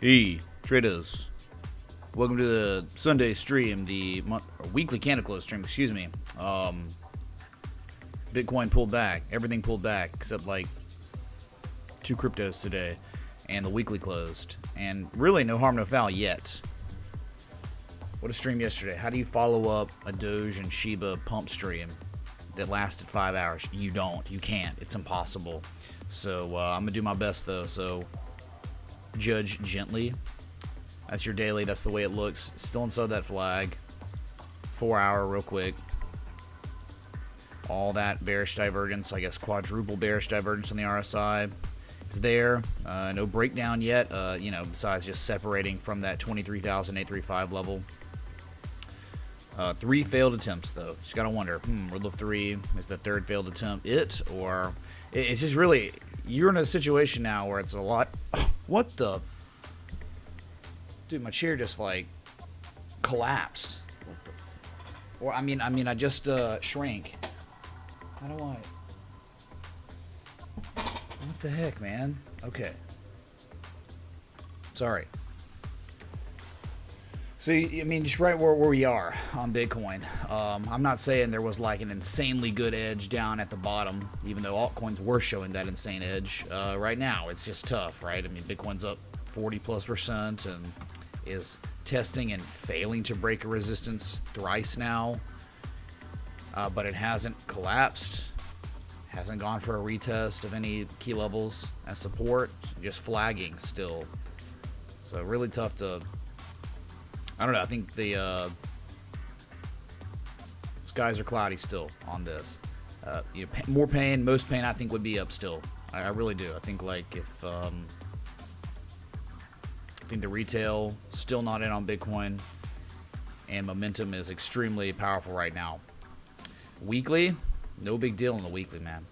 Hey, traders. Welcome to the Sunday stream, the weekly candle close stream, excuse me. Bitcoin pulled back. Everything pulled back except like 2 cryptos today. And the weekly closed. And really no harm, no foul yet. What a stream yesterday. How do you follow up a Doge and Shiba pump stream that lasted 5 hours? You don't. You can't. It's impossible. So I'm going to do my best though. So judge gently. That's your daily. That's the way it looks. Still inside that flag. 4 hour real quick. All that bearish divergence. I guess quadruple bearish divergence on the RSI. It's there. No breakdown yet. Besides just separating from that 23,835 level. 3 failed attempts though. Just gotta wonder. Rule of 3 is the 3rd failed attempt it, or it's just really, you're in a situation now where it's a lot. What the? Dude, my chair just like collapsed. What the? Or I mean, I just shrank. How do I? What the heck, man? Okay. Sorry. So, I mean, just right where we are on Bitcoin. I'm not saying there was like an insanely good edge down at the bottom, even though altcoins were showing that insane edge. Right now, it's just tough, right? I mean, Bitcoin's up 40+% and is testing and failing to break a resistance thrice now. But it hasn't collapsed. Hasn't gone for a retest of any key levels as support. Just flagging still. So, really tough to... I don't know. I think the skies are cloudy still on this. More pain, most pain, I think would be up still. I really do. I think like if I think the retail still not in on Bitcoin, and momentum is extremely powerful right now. Weekly, no big deal in the weekly, man.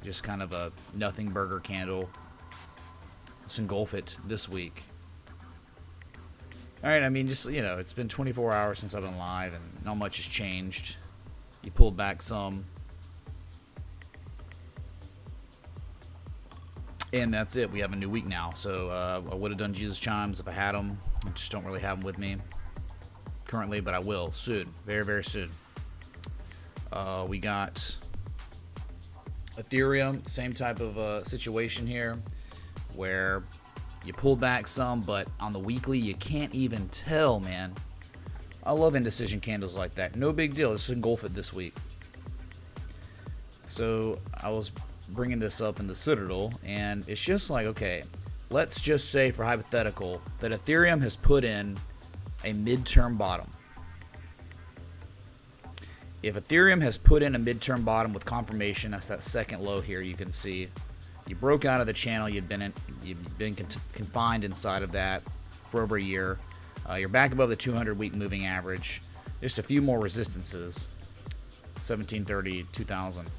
Just kind of a nothing burger candle. Let's engulf it this week. All right, I mean, just, it's been 24 hours since I've been live, and not much has changed. You pulled back some. And that's it. We have a new week now. So I would have done Jesus Chimes if I had them. I just don't really have them with me currently, but I will soon. Very, very soon. We got Ethereum. Same type of situation here where... you pulled back some, but on the weekly, you can't even tell, man. I love indecision candles like that. No big deal. Let's engulf it this week. So I was bringing this up in the Citadel, and it's just like, okay, let's just say for hypothetical that Ethereum has put in a midterm bottom. If Ethereum has put in a midterm bottom with confirmation, that's that second low here you can see. You broke out of the channel. You've been confined inside of that for over a year. You're back above the 200-week moving average. Just a few more resistances. 1730, 2000.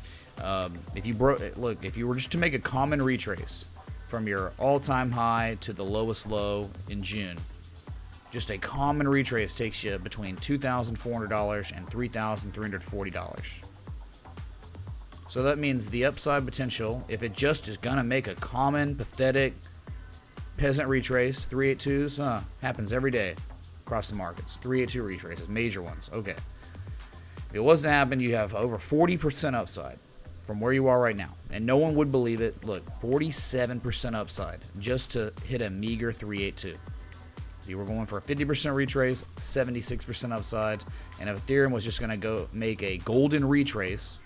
If you were just to make a common retrace from your all-time high to the lowest low in June, just a common retrace takes you between $2,400 and $3,340. So that means the upside potential, if it just is going to make a common, pathetic, peasant retrace, 382s, happens every day across the markets. 382 retraces, major ones. Okay. If it was to happen, you have over 40% upside from where you are right now. And no one would believe it. Look, 47% upside just to hit a meager 382. If you were going for a 50% retrace, 76% upside. And if Ethereum was just going to go make a golden retrace,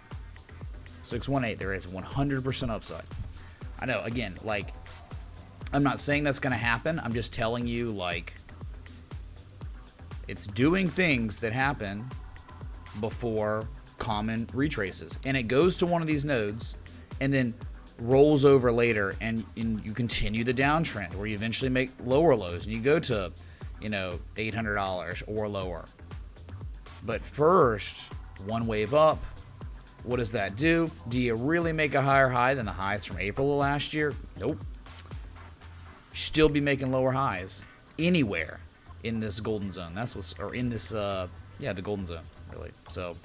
618, there is 100% upside. I know, again, like, I'm not saying that's going to happen. I'm just telling you, like, it's doing things that happen before common retraces. And it goes to one of these nodes and then rolls over later, and you continue the downtrend where you eventually make lower lows and you go to, $800 or lower. But first, one wave up. What does that do? Do you really make a higher high than the highs from April of last year? Nope. Still be making lower highs anywhere in this golden zone. That's what's, or in this, the golden zone, really. So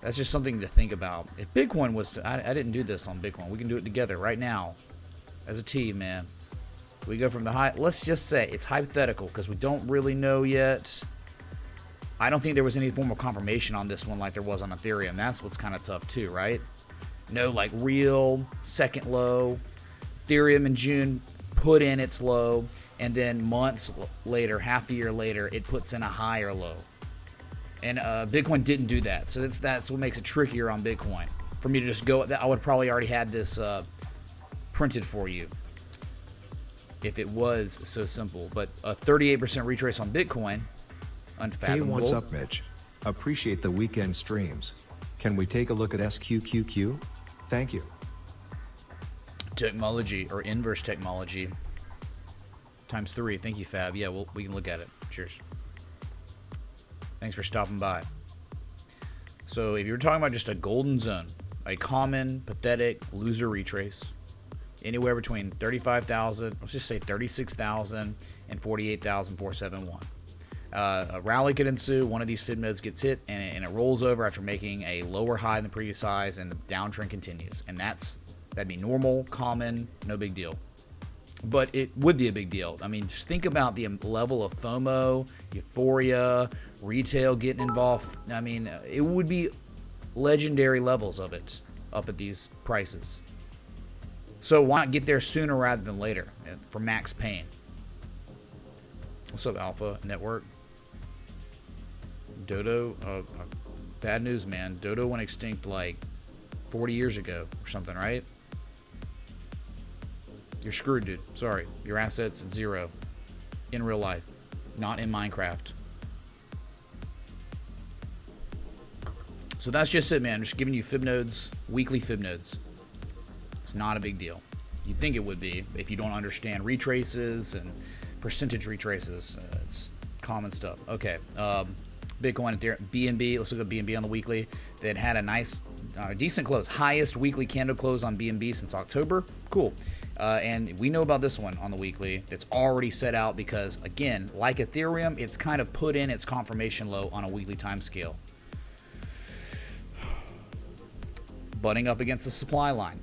that's just something to think about. If Bitcoin was to, I didn't do this on Bitcoin. We can do it together right now as a team, man. We go from the high. Let's just say it's hypothetical because we don't really know yet. I don't think there was any form of confirmation on this one like there was on Ethereum. That's what's kind of tough too, right? No, like real second low. Ethereum in June put in its low, and then months later, half a year later, it puts in a higher low. And Bitcoin didn't do that, so that's what makes it trickier on Bitcoin. For me to just go, I would probably already had this printed for you if it was so simple. But a 38% retrace on Bitcoin, unfathomable. Hey, what's up, Mitch? Appreciate the weekend streams. Can we take a look at SQQQ? Thank you. Technology, or inverse technology, times 3. Thank you, Fab. Yeah, we can look at it. Cheers. Thanks for stopping by. So if you're talking about just a golden zone, a common, pathetic loser retrace, anywhere between 35,000, let's just say 36,000 and 48,471. A rally could ensue. One of these fib nodes gets hit, and it rolls over after making a lower high than the previous highs, and the downtrend continues. And that'd be normal, common, no big deal. But it would be a big deal. I mean, just think about the level of FOMO, euphoria, retail getting involved. I mean, it would be legendary levels of it up at these prices. So why not get there sooner rather than later for max pain? What's up, Alpha Network? Dodo, bad news, man. Dodo went extinct like 40 years ago or something, right? You're screwed, dude. Sorry. Your assets at 0 in real life, not in Minecraft. So that's just it, man. I'm just giving you fib nodes, weekly fib nodes. It's not a big deal. You'd think it would be if you don't understand retraces and percentage retraces. It's common stuff. Okay. Bitcoin, Ethereum, BNB. Let's look at BNB on the weekly. That had a nice, decent close. Highest weekly candle close on BNB since October. Cool. And we know about this one on the weekly. It's already set out because, again, like Ethereum, it's kind of put in its confirmation low on a weekly time scale. Butting up against the supply line.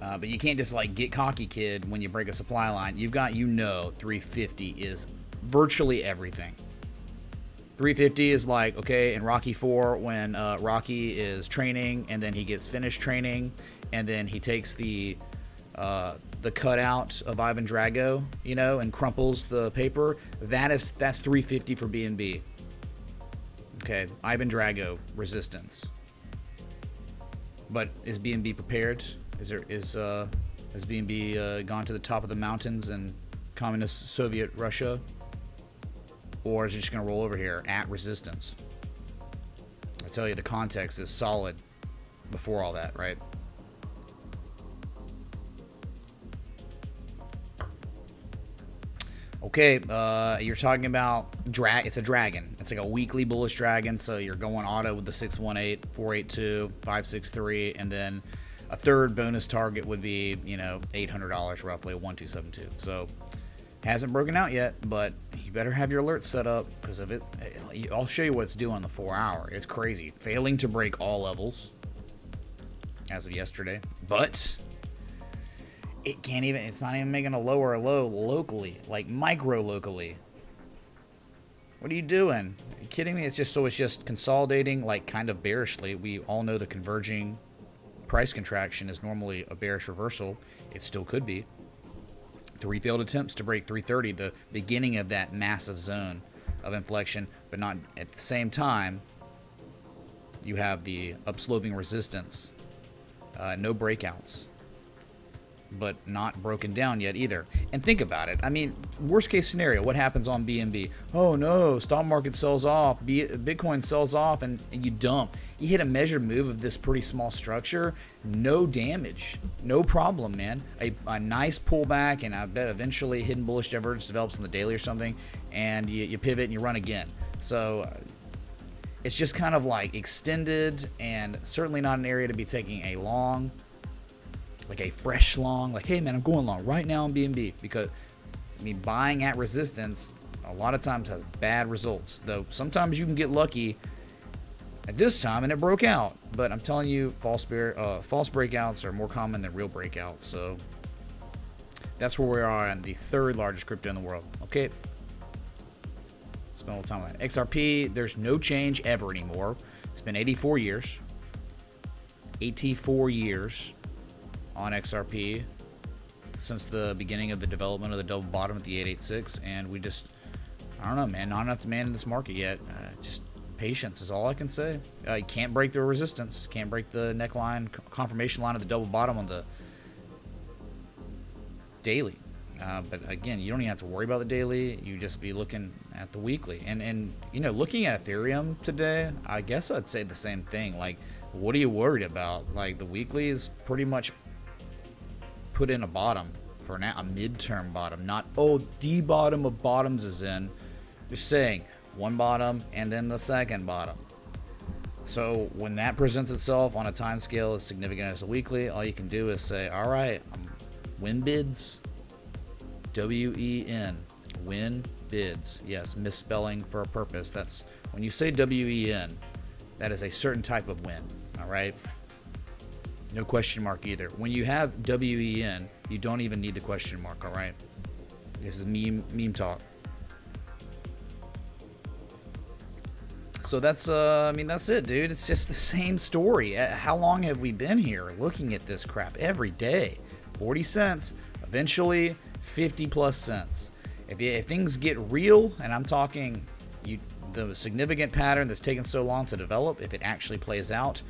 But you can't just like get cocky, kid, when you break a supply line. You've got, 350 is virtually everything. 350 is like, okay, in Rocky 4 when Rocky is training and then he gets finished training and then he takes the cutout of Ivan Drago, and crumples the paper. That's 350 for BNB. Okay, Ivan Drago resistance. But is BNB prepared? Has BNB gone to the top of the mountains in communist Soviet Russia? Or is it just going to roll over here at resistance? I tell you, the context is solid before all that, right? Okay, you're talking about it's a dragon. It's like a weekly bullish dragon, so you're going auto with the 618, 482, 563, and then a third bonus target would be, $800 roughly, 1272. So hasn't broken out yet, but you better have your alerts set up because of it. I'll show you what it's doing on the 4 hour. It's crazy. Failing to break all levels as of yesterday, but it's not even making a lower low locally, like micro locally. What are you doing? Are you kidding me? It's just consolidating, like kind of bearishly. We all know the converging price contraction is normally a bearish reversal. It still could be. 3 failed attempts to break 330, the beginning of that massive zone of inflection, but not at the same time. You have the upsloping resistance, no breakouts, but not broken down yet either. And think about it. I mean, worst case scenario, what happens on BNB? Oh no, stock market sells off, Bitcoin sells off, and you dump. You hit a measured move of this pretty small structure, no damage, no problem, man. A nice pullback, and I bet eventually hidden bullish divergence develops on the daily or something, and you pivot and you run again. So it's just kind of like extended, and certainly not an area to be taking a long, like a fresh long, like, hey man, I'm going long right now on BNB, because buying at resistance a lot of times has bad results, though sometimes you can get lucky at this time and it broke out. But I'm telling you, false breakouts are more common than real breakouts. So That's where we are on the third largest crypto in the world. Okay. Spend a little time on that. XRP, there's no change ever anymore. It's been 84 years. 84 years on XRP since the beginning of the development of the double bottom at the 886, and we just, I don't know, man, not enough demand in this market yet. Just patience is all I can say. You can't break the resistance, can't break the neckline confirmation line of the double bottom on the daily. But again, you don't even have to worry about the daily. You just be looking at the weekly. And you know, looking at Ethereum today, I guess I'd say the same thing. Like, what are you worried about? Like, the weekly is pretty much put in a bottom for now, a midterm bottom, not, oh, the bottom of bottoms is in. Just saying, one bottom and then the second bottom. So when that presents itself on a time scale as significant as a weekly, all you can do is say, all right, win bids, W-E-N, win bids. Yes, misspelling for a purpose. That's when you say W-E-N, that is a certain type of win. All right. No question mark either. When you have W-E-N, you don't even need the question mark. All right. This is meme talk. So that's I mean, that's it, dude. It's just the same story. How long have we been here looking at this crap every day? 40 cents, eventually 50 plus cents. If things get real, and I'm talking the significant pattern that's taken so long to develop, if it actually plays out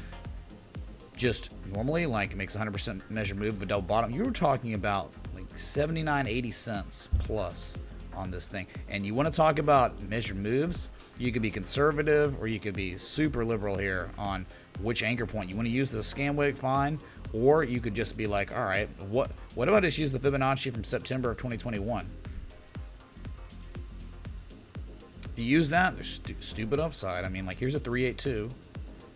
just normally, like it makes 100% measured move of a double bottom, you were talking about like 79, 80 cents plus on this thing. And you want to talk about measured moves, you could be conservative or you could be super liberal here on which anchor point you want to use. The scam wick, fine, or you could just be like, all right, what if I just use the Fibonacci from September of 2021? If you use that, there's stupid upside. I mean, like, here's a 382.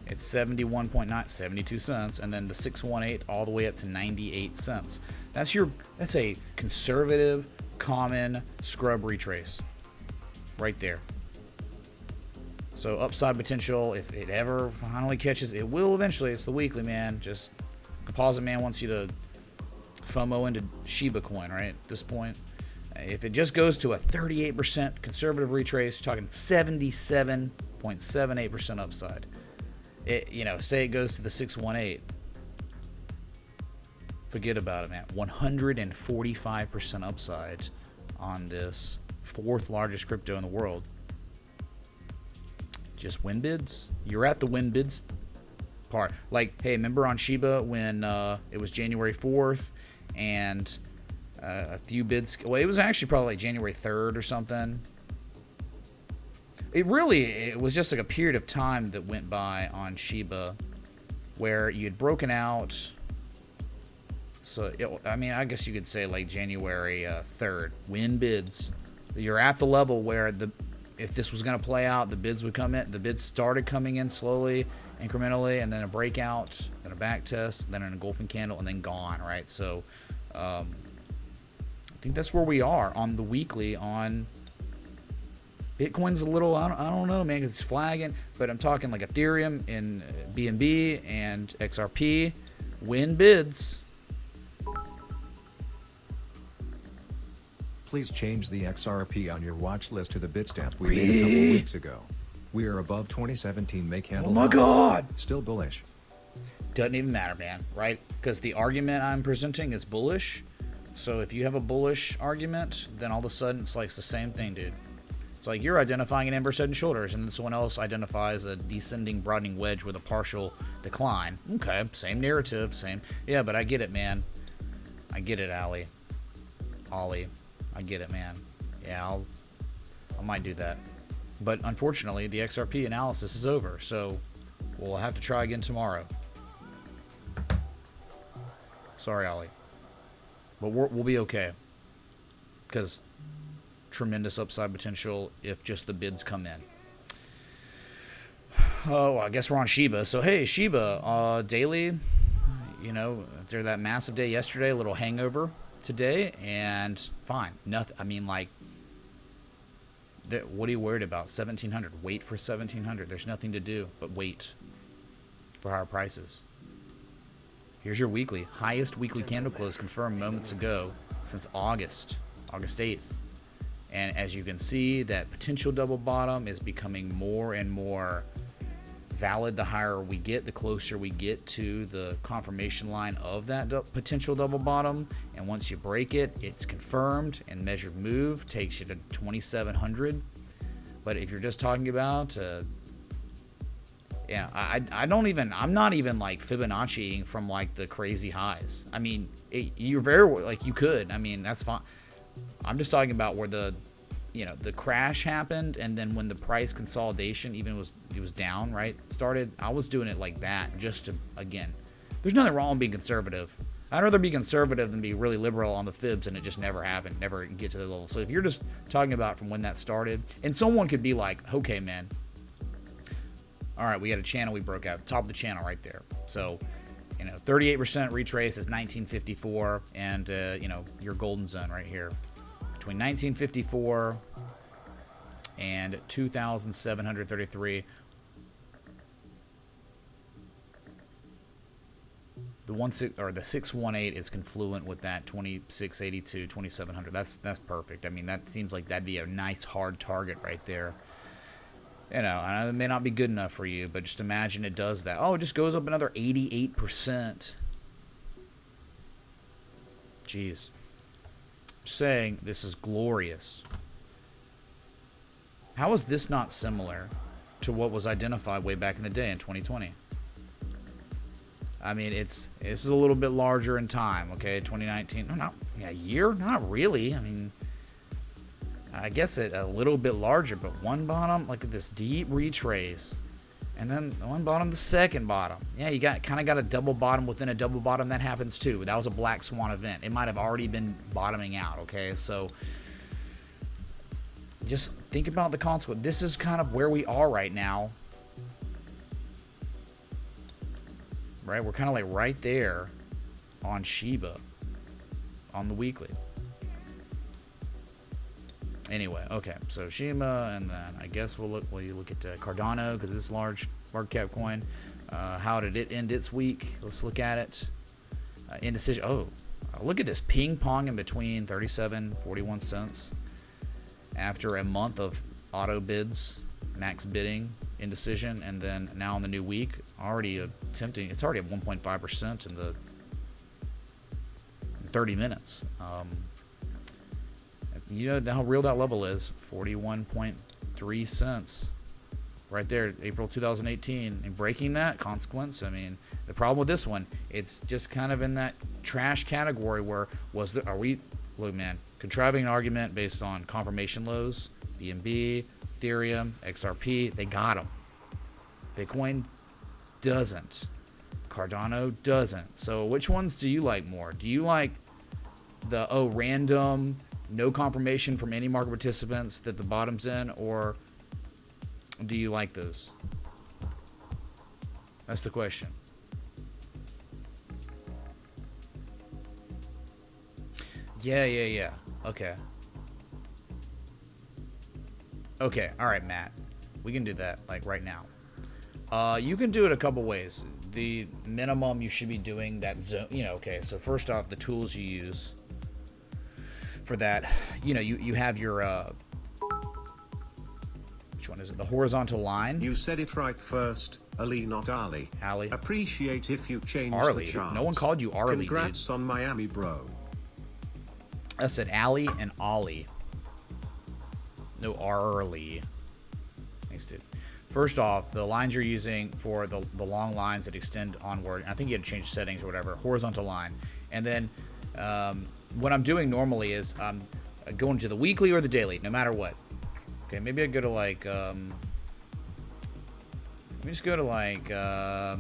It's 71.9, 72 cents, and then the 618 all the way up to 98 cents. That's a conservative, common scrub retrace right there. So upside potential, if it ever finally catches, it will eventually. It's the weekly, man. Just Composite Man wants you to FOMO into Shiba coin, right? At this point, if it just goes to a 38% conservative retrace, you're talking 77.78% upside. Say it goes to the 618. Forget about it, man. 145% upside on this fourth largest crypto in the world. Just win bids. You're at the win bids part. Like, hey, remember on Shiba when it was January 4th and a few bids? Well, it was actually probably like January 3rd or something. It was just like a period of time that went by on Shiba where you had broken out. So, I guess you could say like January 3rd. Win bids. You're at the level where if this was going to play out, the bids would come in. The bids started coming in slowly, incrementally, and then a breakout, then a back test, then an engulfing candle, and then gone, right? So I think that's where we are on the weekly on Bitcoin's a little, I don't know, man, 'cause it's flagging, but I'm talking like Ethereum and BNB and XRP. Win bids. Please change the XRP on your watch list to the Bitstamp we made a couple weeks ago. We are above 2017 make handle. Oh my God. Still bullish. Doesn't even matter, man, right? Because the argument I'm presenting is bullish. So if you have a bullish argument, then all of a sudden it's like it's the same thing, dude. It's like you're identifying an inverse head and shoulders, and then someone else identifies a descending broadening wedge with a partial decline. Okay, same narrative, same. Yeah, but I get it, man. I get it, Ollie. I get it, man. Yeah, I might do that. But unfortunately, the XRP analysis is over, so we'll have to try again tomorrow. Sorry, Ollie. But we'll be okay. Because tremendous upside potential if just the bids come in. Oh, I guess we're on Shiba. So, hey, Shiba, daily, after that massive day yesterday, a little hangover today, and fine. Nothing. I mean, like, what are you worried about? 1,700. Wait for 1,700. There's nothing to do but wait for higher prices. Here's your weekly. Highest weekly candle close confirmed moments ago. since August 8th. And as you can see, that potential double bottom is becoming more and more valid the higher we get, the closer we get to the confirmation line of that potential double bottom. And once you break it, it's confirmed, and measured move takes you to 2,700. But if you're just talking about, yeah, I'm not even like Fibonacciing from like the crazy highs. I mean, you're very, like, you could, I mean, that's fine. I'm just talking about where the crash happened, and then when the price consolidation it was down, right, started. I was doing it like that just to, again, there's nothing wrong with being conservative. I'd rather be conservative than be really liberal on the fibs, and it just never happened, never get to the level. So if you're just talking about from when that started, and someone could be like, okay, man, all right, we had a channel we broke out, top of the channel right there. So, 38% retrace is 1954, and your golden zone right here between 1954 and 2,733. The 618 is confluent with that 2682, 2700. That's perfect. I mean, that seems like that'd be a nice hard target right there. I know it may not be good enough for you, but just imagine it does that. Oh, it just goes up another 88%. Jeez. I'm saying this is glorious. How is this not similar to what was identified way back in the day in 2020? I mean, this is a little bit larger in time, okay? 2019, a year? Not really. I mean, I guess a little bit larger, but one bottom, look at this deep retrace, and then one bottom, the second bottom. Yeah, you kind of got a double bottom within a double bottom. That happens too. That was a black swan event. It might have already been bottoming out, okay? So just think about the consequence. This is kind of where we are right now, right? We're kind of like right there on Shiba on the weekly. Anyway, okay, so Shiba, and then I guess we'll look at Cardano, because it's large market cap coin. How did it end its week? Let's look at it. Indecision. Oh, look at this ping pong in between 37.41 cents after a month of auto bids, max bidding, indecision, and then now in the new week, already attempting. It's already at 1.5% in the 30 minutes. You know how real that level is, 41.3 cents right there, April 2018, and breaking that consequence. I mean, the problem with this one, it's just kind of in that trash category where look, man, contriving an argument based on confirmation lows, BNB, Ethereum, XRP, they got them. Bitcoin doesn't. Cardano doesn't. So which ones do you like more? Do you like the random, no confirmation from any market participants that the bottom's in, or do you like those? That's the question. Yeah. Okay. All right, Matt. We can do that, like, right now. You can do it a couple ways. The minimum you should be doing that zone, okay, so first off, the tools you use for that, you have your which one is it? The horizontal line. You said it right first, Ali, not Ali. Ali. Appreciate if you change Arlie. the chart. No one called you Arlie, Congrats dude. on Miami, bro. I said Ali and Ollie. No, Arlie. Thanks, dude. First off, the lines you're using for the long lines that extend onward, I think you had to change settings or whatever, horizontal line. And then what I'm doing normally is I'm going to the weekly or the daily, no matter what. Okay, maybe I go to like, let me just go to like, try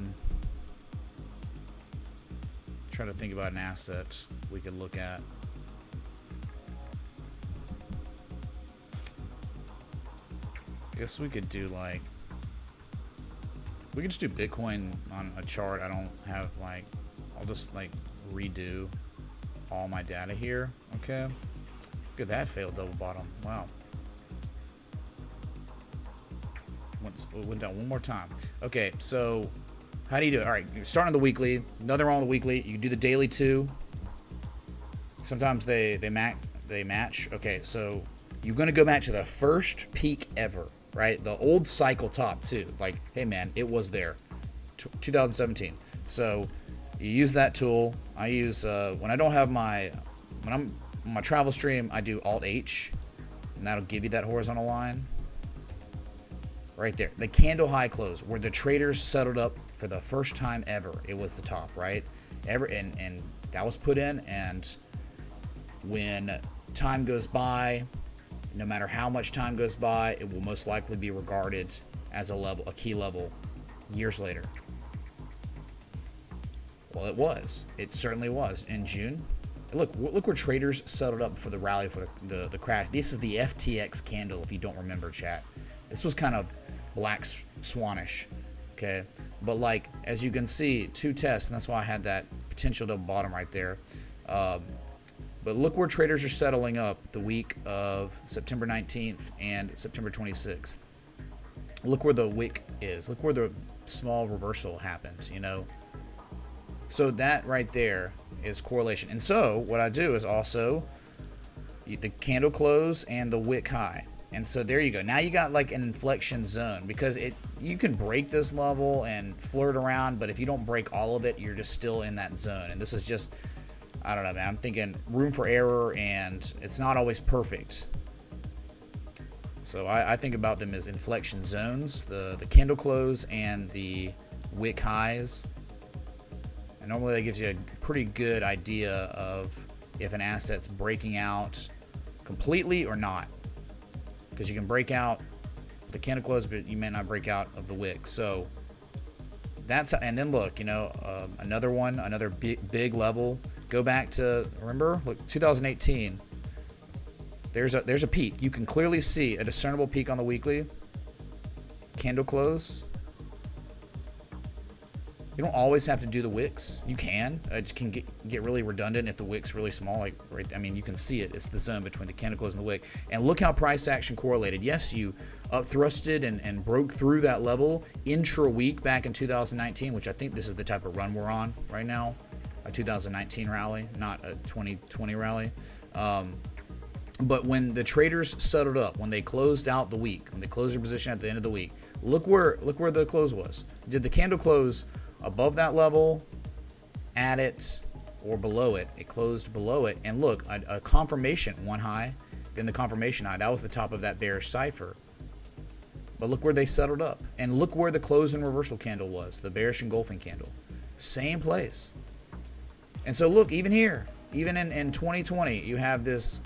to think about an asset we could look at. I guess we could do like, we could just do Bitcoin on a chart. I don't have like, I'll just like redo all my data here. Okay. Look at that failed double bottom. Wow. Went down one more time. Okay, so how do you do it? All right, you're starting the weekly. Nothing wrong with the weekly. You can do the daily too. Sometimes they match. Okay, so you're gonna go back to the first peak ever, right? The old cycle top too. Like, hey man, it was there, 2017. So you use that tool. I use when I don't have when I'm on my travel stream, I do Alt H, and that'll give you that horizontal line right there. The candle high close where the traders settled up for the first time ever. It was the top, right? And that was put in, and when time goes by, no matter how much time goes by, it will most likely be regarded as a key level years later. Well, it was. It certainly was in June. Look where traders settled up for the rally, for the crash. This is the FTX candle, if you don't remember, chat. This was kind of black swanish, okay? But like, as you can see, 2 tests, and that's why I had that potential double bottom right there. But look where traders are settling up the week of September 19th and September 26th. Look where the wick is. Look where the small reversal happened, you know? So that right there is correlation. And so what I do is also the candle close and the wick high. And so there you go. Now you got like an inflection zone, because you can break this level and flirt around, but if you don't break all of it, you're just still in that zone. And this is just, I don't know, man. I'm thinking room for error, and it's not always perfect. So I think about them as inflection zones, the candle close and the wick highs. And normally that gives you a pretty good idea of if an asset's breaking out completely or not. Because you can break out the candle close, but you may not break out of the wick. So that's, and then look, you know, another big level. Go back to, remember, look, 2018. There's a peak. You can clearly see a discernible peak on the weekly. Candle close. You don't always have to do the wicks. You can. It can get really redundant if the wick's really small. Like, right, I mean, you can see it. It's the zone between the candle close and the wick. And look how price action correlated. Yes, you up thrusted and broke through that level intra-week back in 2019, which I think this is the type of run we're on right now. A 2019 rally, not a 2020 rally. But when the traders settled up, when they closed out the week, when they closed their position at the end of the week, look where the close was. Did the candle close above that level, at it, or below it? It closed below it. And look, a confirmation, one high, then the confirmation high. That was the top of that bearish cipher. But look where they settled up. And look where the close and reversal candle was, the bearish engulfing candle. Same place. And so look, even here, even in 2020, you have this,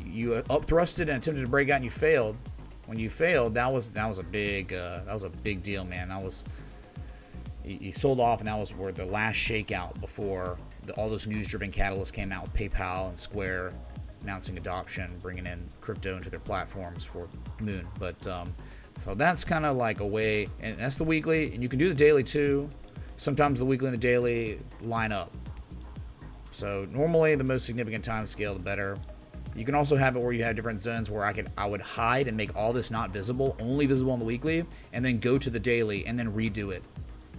you up thrusted and attempted to break out and you failed. When you failed, that was a big deal, man. That was, you sold off, and that was where the last shakeout before all those news-driven catalysts came out with PayPal and Square announcing adoption, bringing in crypto into their platforms for Moon. But so that's kind of like a way, and that's the weekly, and you can do the daily too. Sometimes the weekly and the daily line up. So normally the most significant time scale, the better. You can also have it where you have different zones where I would hide and make all this not visible, only visible on the weekly, and then go to the daily and then redo it.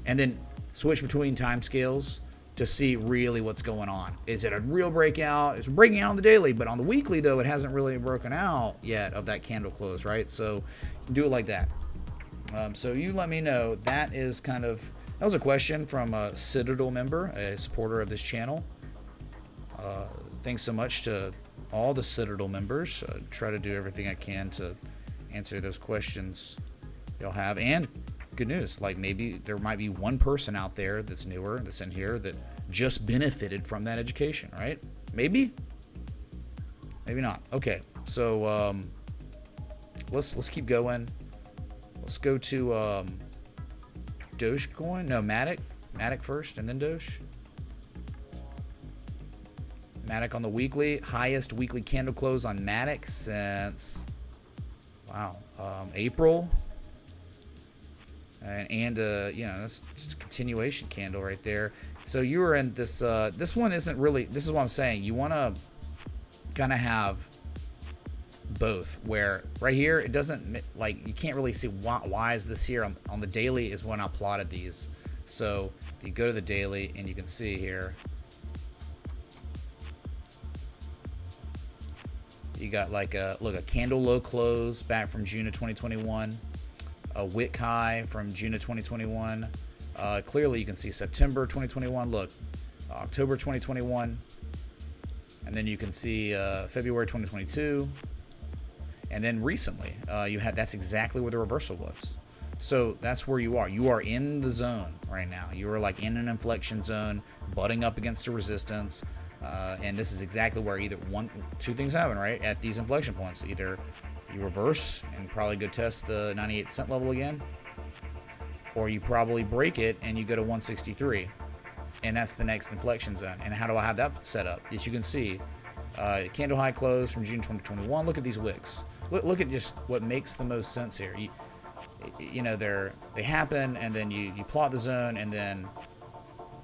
And then switch between time scales to see really what's going on. Is it a real breakout? It's breaking out on the daily, but on the weekly though, it hasn't really broken out yet of that candle close, right? So do it like that. So you let me know. That was a question from a Citadel member, a supporter of this channel. Thanks so much to all the Citadel members. Try to do everything I can to answer those questions y'all have. And good news, like maybe there might be one person out there that's newer, that's in here, that just benefited from that education, right? Maybe not. Okay, so let's keep going. Let's go to Dogecoin. No, Matic first, and then Doge. Matic on the weekly, highest weekly candle close on Matic since April. And you know, that's just a continuation candle right there. So you were in this. This one isn't really. This is what I'm saying. You want to kind of have both. Where right here, it doesn't, like, you can't really see why is this here on the daily is when I plotted these. So if you go to the daily and you can see here, You got like a candle low close back from June of 2021, a wick high from June of 2021. Clearly you can see September 2021. Look, October 2021, and then you can see February 2022, and then recently you had, that's exactly where the reversal was. So that's where you are. You are in the zone right now. You are like in an inflection zone, butting up against a resistance. And this is exactly where either two things happen, right? At these inflection points, either you reverse and probably go test the 98-cent level again, or you probably break it and you go to 163, and that's the next inflection zone. And how do I have that set up? As you can see, candle high close from June 2021. Look at these wicks. Look at just what makes the most sense here. You know, they happen, and then you plot the zone, and then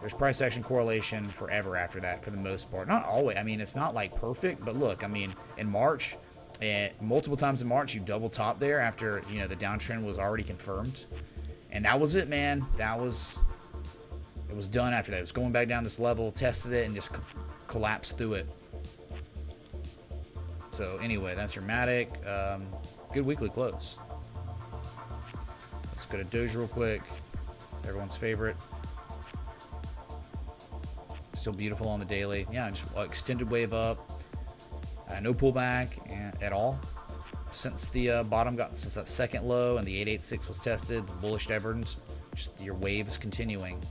there's price action correlation forever after that, for the most part. Not always. I mean, it's not like perfect, but look, I mean, in March, multiple times in March, you double top there after, you know, the downtrend was already confirmed, and that was it, man. It was done after that. It was going back down this level, tested it, and just collapsed through it. So anyway, that's your Matic. Good weekly close. Let's go to Doge real quick. Everyone's favorite. Still beautiful on the daily. Yeah, just extended wave up. No pullback at all since the bottom since that second low and the 886 was tested. The bullish divergence. Just your wave is continuing.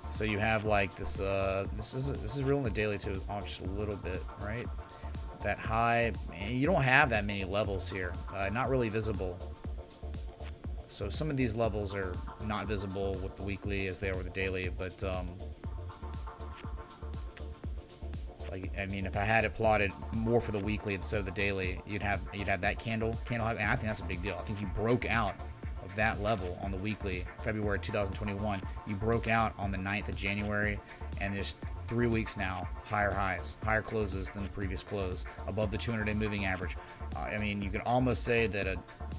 So you have like this. This is real on the daily too. Oh, just a little bit, right? That high. Man, you don't have that many levels here. Not really visible. So some of these levels are not visible with the weekly as they are with the daily, but like, I mean, if I had it plotted more for the weekly instead of the daily, you'd have that candle high, and I think that's a big deal. I think you broke out of that level on the weekly, February 2021. You broke out on the 9th of January, and there's 3 weeks now, higher highs, higher closes than the previous close, above the 200-day moving average. I mean, you can almost say that a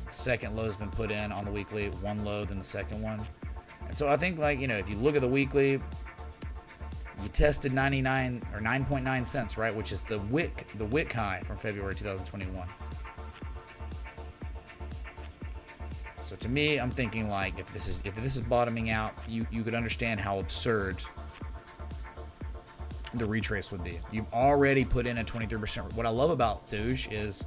second low has been put in on the weekly, one low than the second one. And so I think, like, you know, if you look at the weekly, you tested 99 or 9.9 cents, right, which is the wick high from February 2021. So to me, I'm thinking, like, if this is bottoming out, you could understand how absurd the retrace would be. You've already put in a 23%. What I love about Doge is,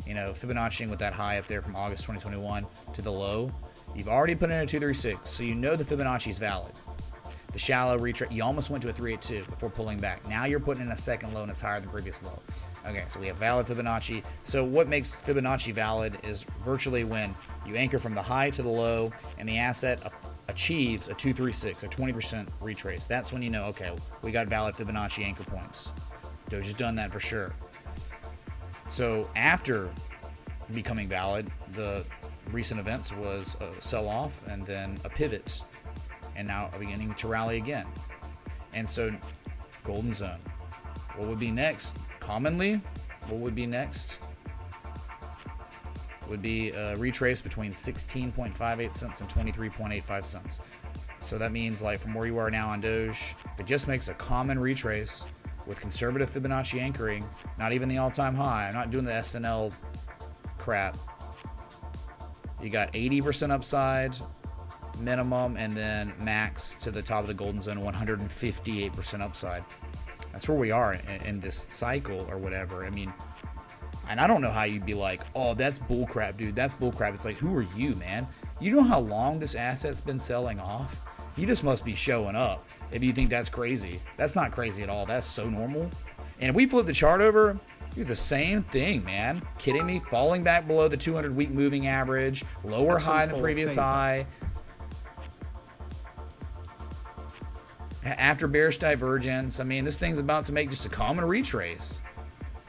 you know, Fibonacciing with that high up there from August 2021 to the low. You've already put in a 236, so you know the Fibonacci is valid. The shallow retrace, you almost went to a 382 before pulling back. Now you're putting in a second low, and it's higher than the previous low. Okay, so we have valid Fibonacci. So what makes Fibonacci valid is virtually when you anchor from the high to the low, and the asset achieves a 236, a 20% retrace. That's when you know, okay, we got valid Fibonacci anchor points. Doge has done that for sure. So after becoming valid, the recent events was a sell-off and then a pivot, and now beginning to rally again. And so golden zone. What would be next? Commonly, what would be next would be a retrace between 16.58 cents and 23.85 cents. So that means, like, from where you are now on Doge, if it just makes a common retrace with conservative Fibonacci anchoring, not even the all-time high, I'm not doing the SNL crap, you got 80% upside minimum, and then max to the top of the golden zone, 158% upside. That's where we are in this cycle or whatever. I mean, and I don't know how you'd be like, oh, that's bullcrap, dude. That's bullcrap. It's like, who are you, man? You know how long this asset's been selling off? You just must be showing up if you think that's crazy. That's not crazy at all. That's so normal. And if we flip the chart over, you're the same thing, man. Kidding me? Falling back below the 200-week moving average, lower high than the previous high. After bearish divergence, I mean, this thing's about to make just a common retrace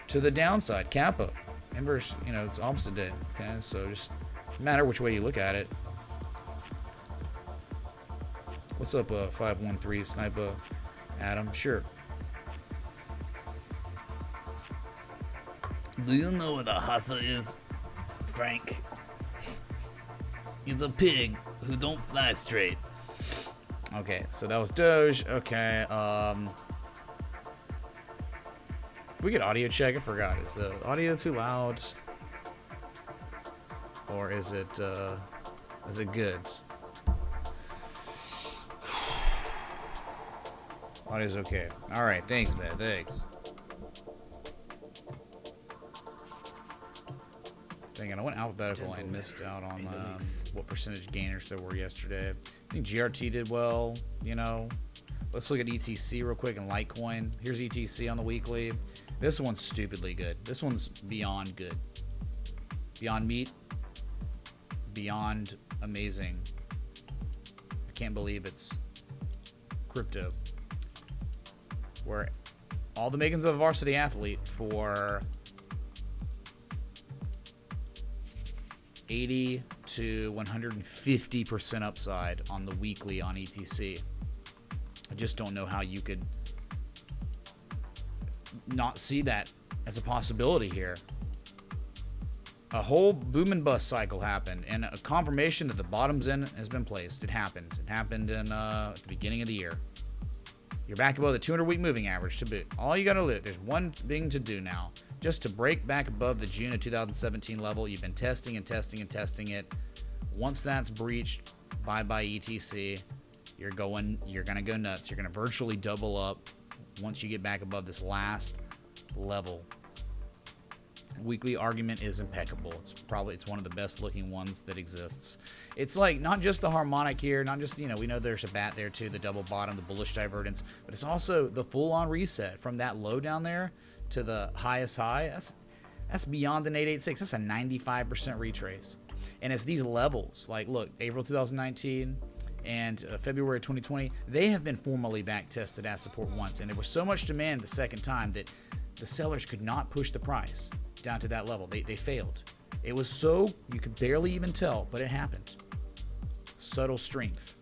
to the downside. Kappa inverse, you know, it's opposite day. Okay, so just no matter which way you look at it. What's up, 513 Sniper Adam? Sure. Do you know what a hassa is, Frank? It's a pig who don't fly straight. Okay, so that was Doge. Okay, we get audio check? I forgot. Is the audio too loud? Or is it good? Audio's okay. Alright, thanks, man. Thanks. Dang it, I went alphabetical and missed out on what percentage gainers there were yesterday. I think GRT did well, you know. Let's look at ETC real quick and Litecoin. Here's ETC on the weekly. This one's stupidly good. This one's beyond good. Beyond meat. Beyond amazing. I can't believe it's crypto. Where all the makings of a varsity athlete for 80 to 150% upside on the weekly on ETC. I just don't know how you could not see that as a possibility here. A whole boom and bust cycle happened, and a confirmation that the bottom's in has been placed. It happened. It happened in at the beginning of the year. You're back above the 200-week moving average to boot. All you got to do, there's one thing to do now. Just to break back above the June of 2017 level. You've been testing and testing and testing it. Once that's breached, bye-bye ETC. You're going to go nuts. You're going to virtually double up once you get back above this last level. Weekly argument is impeccable. It's one of the best looking ones that exists. It's like not just the harmonic here, not just, you know, we know there's a bat there too, the double bottom, the bullish divergence, but it's also the full-on reset from that low down there to the highest high. That's beyond an 886. That's a 95% retrace. And it's these levels, like look, April 2019 and February 2020, they have been formally back tested as support once, and there was so much demand the second time that the sellers could not push the price down to that level. They failed. It was so you could barely even tell, but it happened. Subtle strength.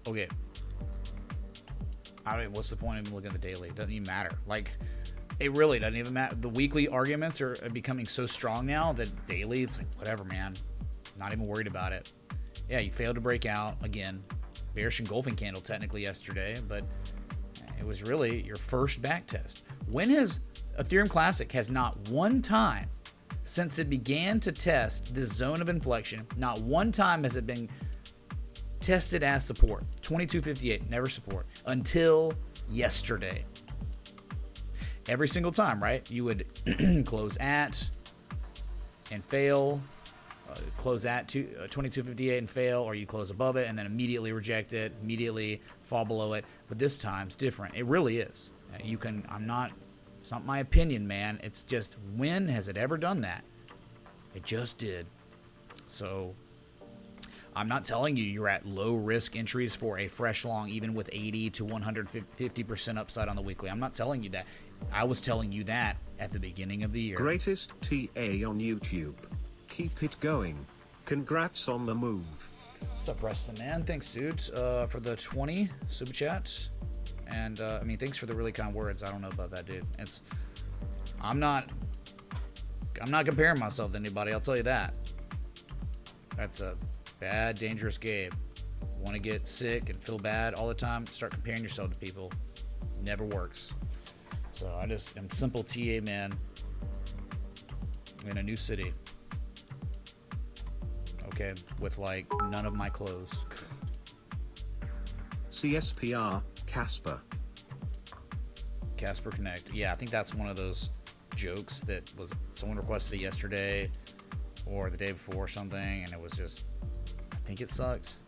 Okay. What's the point of looking at the daily? It doesn't even matter. Like, it really doesn't even matter. The weekly arguments are becoming so strong now that daily, it's like, whatever, man. Not even worried about it. Yeah, you failed to break out again. Bearish engulfing candle technically yesterday, but it was really your first back test. When has Ethereum Classic has not one time since it began to test this zone of inflection, not one time has it been tested as support. 2258, never support until yesterday. Every single time, right? You would close at and fail. Close at 2258 and fail, or you close above it and then immediately reject it, immediately fall below it. But this time it's different. It really is. You can, it's not my opinion, man. It's just, when has it ever done that? It just did. So I'm not telling you you're at low risk entries for a fresh long, even with 80 to 150% upside on the weekly. I'm not telling you that. I was telling you that at the beginning of the year. Greatest TA on YouTube. Keep it going. Congrats on the move. What's up, Preston, man? Thanks, dude, for the 20 super chat. And, I mean, thanks for the really kind words. I don't know about that, dude. I'm not comparing myself to anybody, I'll tell you that. That's a bad, dangerous game. Want to get sick and feel bad all the time? Start comparing yourself to people. Never works. So I'm simple TA, man, in a new city. Okay, with like none of my clothes. CSPR, Casper. Casper Connect. Yeah, I think that's one of those jokes that was someone requested it yesterday or the day before or something, and it was just, I think it sucks.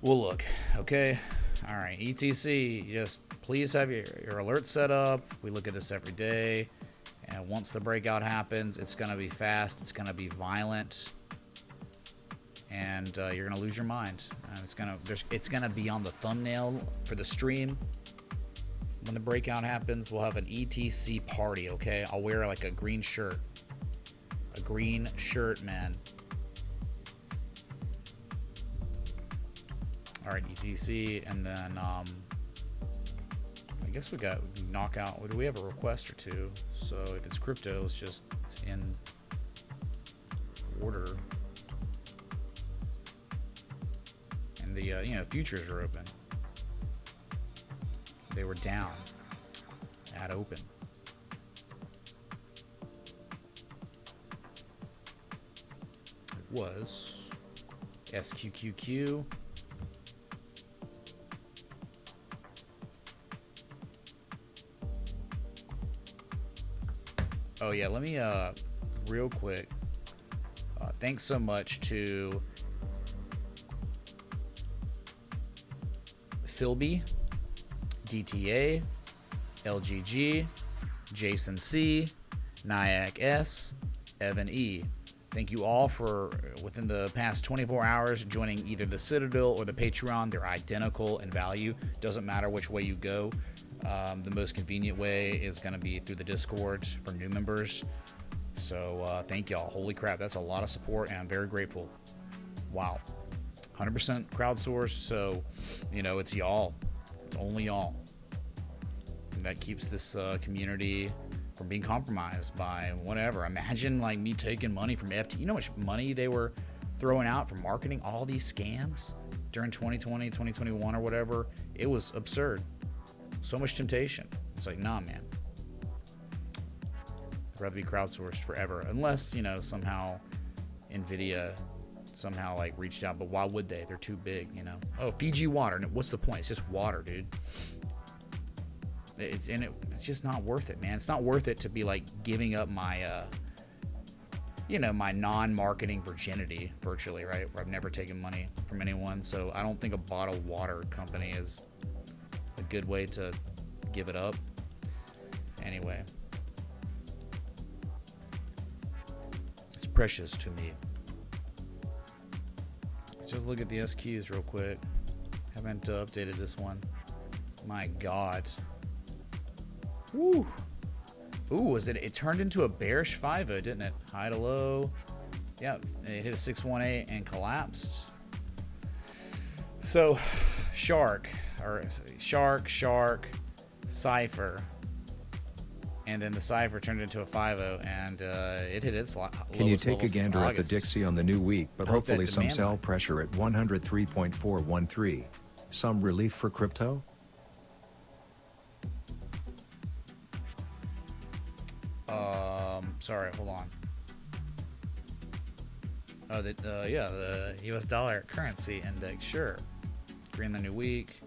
We'll look, okay? All right, ETC, just please have your alert set up. We look at this every day, and once the breakout happens, it's going to be fast, it's going to be violent, and you're going to lose your mind. It's going to be on the thumbnail for the stream. When the breakout happens, we'll have an ETC party, okay? I'll wear like a green shirt. A green shirt, man. All right, ETC, and then I guess we knock out. Do we have a request or two? So if it's crypto, it's in order. And the you know, futures are open. They were down at open. It was SQQQ. Oh yeah, let me real quick. Thanks so much to Philby, DTA, LGG, Jason C, Nyack S, Evan E. Thank you all for, within the past 24 hours, joining either the Citadel or the Patreon. They're identical in value. Doesn't matter which way you go. The most convenient way is going to be through the Discord for new members. So thank y'all. Holy crap, that's a lot of support, and I'm very grateful. Wow. 100% crowdsourced, so, you know, it's y'all. It's only y'all. And that keeps this community from being compromised by whatever. Imagine, like, me taking money from FT. You know how much money they were throwing out for marketing all these scams during 2020, 2021, or whatever? It was absurd. So much temptation. It's like, nah, man. I'd rather be crowdsourced forever. Unless, you know, somehow NVIDIA somehow, like, reached out. But why would they? They're too big, you know? Oh, Fiji water. What's the point? It's just water, dude. It's just not worth it, man. It's not worth it to be, like, giving up my, you know, my non-marketing virginity, virtually, right? Where I've never taken money from anyone. So I don't think a bottled water company is a good way to give it up. Anyway, it's precious to me. Let's just look at the SQs real quick. Haven't updated this one. My God. Woo. Ooh, it turned into a bearish 5-0, didn't it? High to low. Yeah, it hit a 618 and collapsed. So, Shark, Cypher, and then the Cypher turned into a 5-0, and it hit its lowest Can you take a level since gander at the August. Dixie on the new week, but Hope that hopefully some demand sell line. pressure at 103.413? Some relief for crypto? Sorry, hold on. Oh, yeah, the US dollar currency index, sure. Green the new week.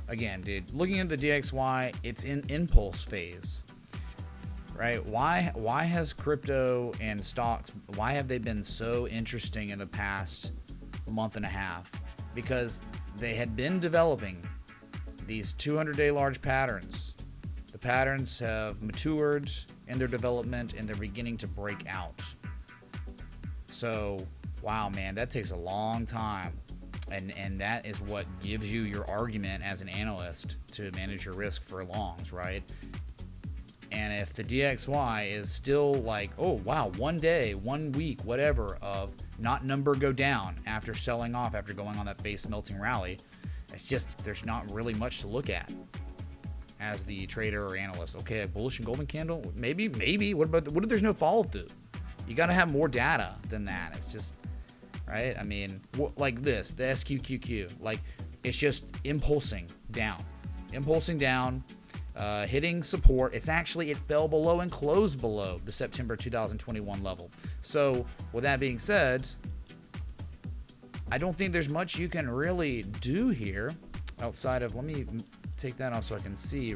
Again, dude, looking at the DXY, it's in impulse phase, right? Why has crypto and stocks, why have they been so interesting in the past month and a half? Because they had been developing these 200-day large patterns. The patterns have matured in their development, and they're beginning to break out. So, wow, man, that takes a long time. And that is what gives you your argument as an analyst to manage your risk for longs, right? And if the DXY is still like, oh, wow, 1 day, 1 week, whatever, of not number go down after selling off, after going on that base melting rally, it's just, there's not really much to look at as the trader or analyst. Okay, a bullish and golden candle, maybe. What if there's no follow through? You got to have more data than that. It's just, right? I mean, like this, the SQQQ, like, it's just impulsing down, hitting support. It fell below and closed below the September 2021 level. So with that being said, I don't think there's much you can really do here outside of, let me take that off so I can see.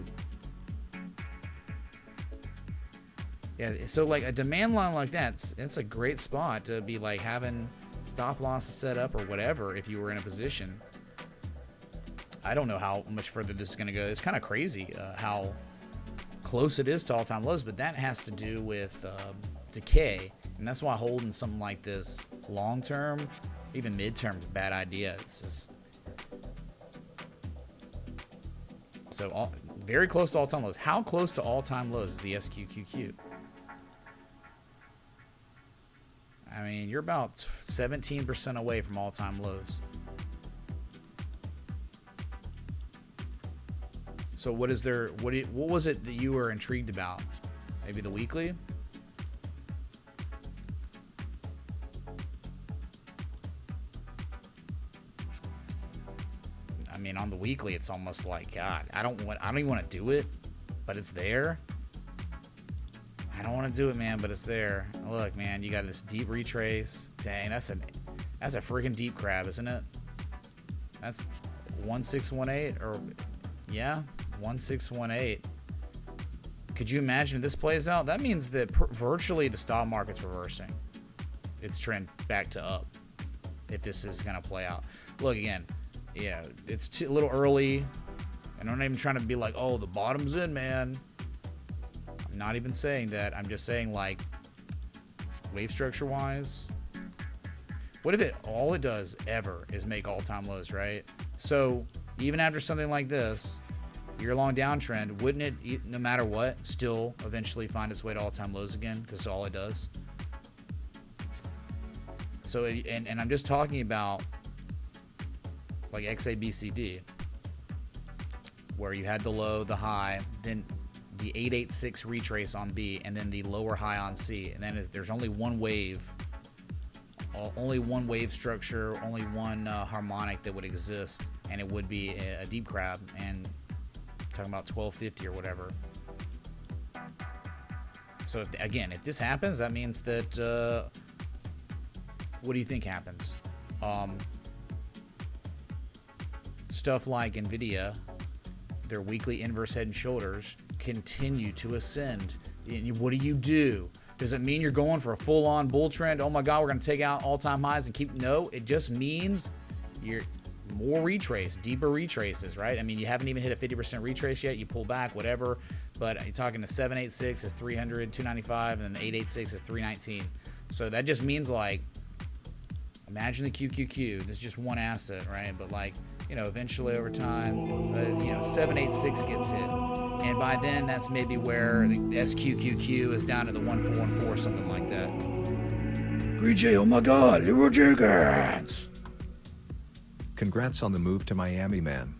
Yeah, so like a demand line like that, it's a great spot to be like having stop losses set up or whatever if you were in a position. I don't know how much further this is going to go. It's kind of crazy how close it is to all-time lows, but that has to do with decay, and that's why holding something like this long-term, even midterm, is a bad idea. It's just so very close to all-time lows. How close to all-time lows is the SQQQ? I mean, you're about 17% away from all-time lows. So what is there? What was it that you were intrigued about? Maybe the weekly? I mean, on the weekly, it's almost like, God, I don't even want to do it, but it's there. I don't want to do it, man, but it's there. Look, man, you got this deep retrace. Dang, that's a freaking deep crab, isn't it? That's 1618, or yeah, 1618. Could you imagine if this plays out? That means that virtually the stock market's reversing its trend back to up. If this is gonna play out, look again. Yeah, it's a little early, and I'm not even trying to be like, oh, the bottom's in, man. I'm not even saying that. I'm just saying, like, wave structure wise, what if all it does ever is make all-time lows, right? So even after something like this, year-long downtrend, wouldn't it, no matter what, still eventually find its way to all-time lows again? Because it's all it does. So, and I'm just talking about like XABCD, where you had the low, the high, then the 886 retrace on B, and then the lower high on C, and then there's only one wave, structure, only one harmonic that would exist, and it would be a deep crab, and I'm talking about 1250 or whatever. So if this happens, that means that what do you think happens? Stuff like Nvidia, their weekly inverse head and shoulders continue to ascend. What do? Does it mean you're going for a full-on bull trend? Oh my God, we're going to take out all-time highs and keep? No, it just means you're more retrace, deeper retraces, right? I mean, you haven't even hit a 50% retrace yet. You pull back, whatever. But you're talking to 786 is 300, 295, and then the 886 is 319. So that just means, like, imagine the QQQ. This is just one asset, right? But, like, you know, eventually over time, 786 gets hit. And by then, that's maybe where the SQQQ is down to the 1414, something like that. Green Jay, oh my God, Leroy Jenkins. Congrats on the move to Miami, man.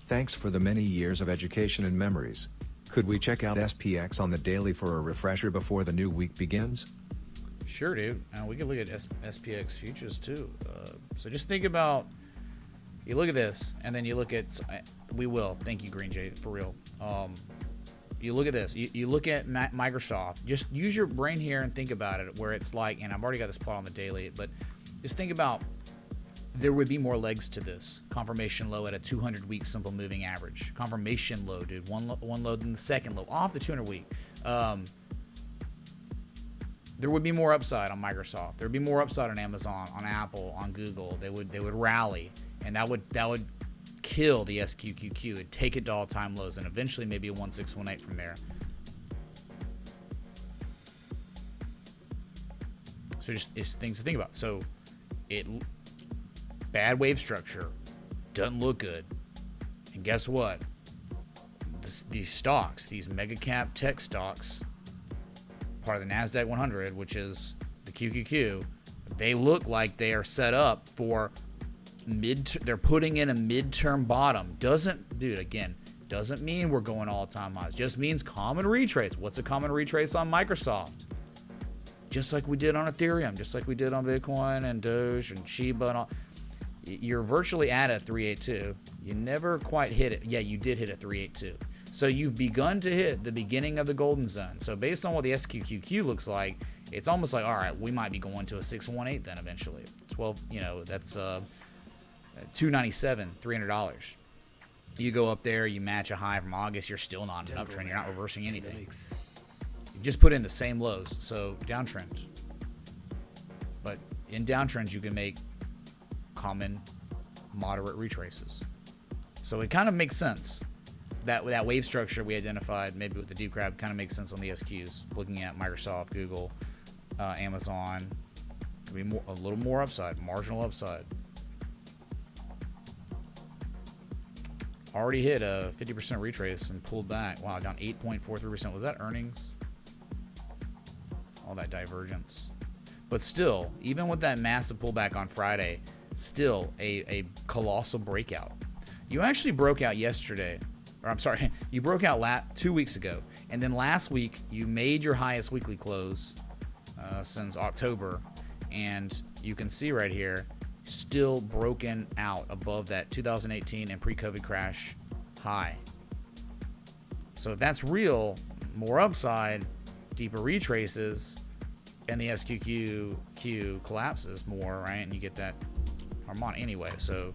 Thanks for the many years of education and memories. Could we check out SPX on the daily for a refresher before the new week begins? Sure, dude. We can look at SPX futures too. So just think about, you look at this, and then you look at, we will. Thank you, Green Jay, for real. You look at this. You look at Microsoft. Just use your brain here and think about it, where it's like, and I've already got this plot on the daily, but just think about, there would be more legs to this. Confirmation low at a 200-week simple moving average. Confirmation low, dude. One low than the second low off the 200-week. There would be more upside on Microsoft. There would be more upside on Amazon, on Apple, on Google. They would rally, and that would kill the SQQQ. It'd take it to all-time lows, and eventually maybe a 1618 from there. So just things to think about. So bad wave structure, doesn't look good, and guess what? These stocks, these mega cap tech stocks, part of the NASDAQ 100, which is the QQQ, they look like they are set up for they're putting in a midterm bottom. Doesn't mean we're going all-time highs. Just means common retrace. What's a common retrace on Microsoft? Just like we did on Ethereum, just like we did on Bitcoin and Doge and Shiba and all. You're virtually at a 382. You never quite hit it. Yeah, you did hit a 382. So you've begun to hit the beginning of the golden zone. So based on what the SQQQ looks like, it's almost like, all right, we might be going to a 618 then eventually. 12, that's 297, $300. You go up there, you match a high from August, you're still not an uptrend. You're not reversing anything. You just put in the same lows. So downtrend. But in downtrends, you can make common moderate retraces. So it kind of makes sense. That wave structure we identified, maybe with the deep crab, kind of makes sense on the SQs. Looking at Microsoft, Google, Amazon, could be a little more upside, marginal upside. Already hit a 50% retrace and pulled back. Wow, down 8.43%. Was that earnings? All that divergence. But still, even with that massive pullback on Friday, still a colossal breakout. You actually broke out yesterday. Or I'm sorry, you broke out 2 weeks ago, and then last week you made your highest weekly close since October, and you can see right here still broken out above that 2018 and pre-COVID crash high. So if that's real, more upside, deeper retraces, and the SQQ collapses more, right? And you get that harmonic anyway. So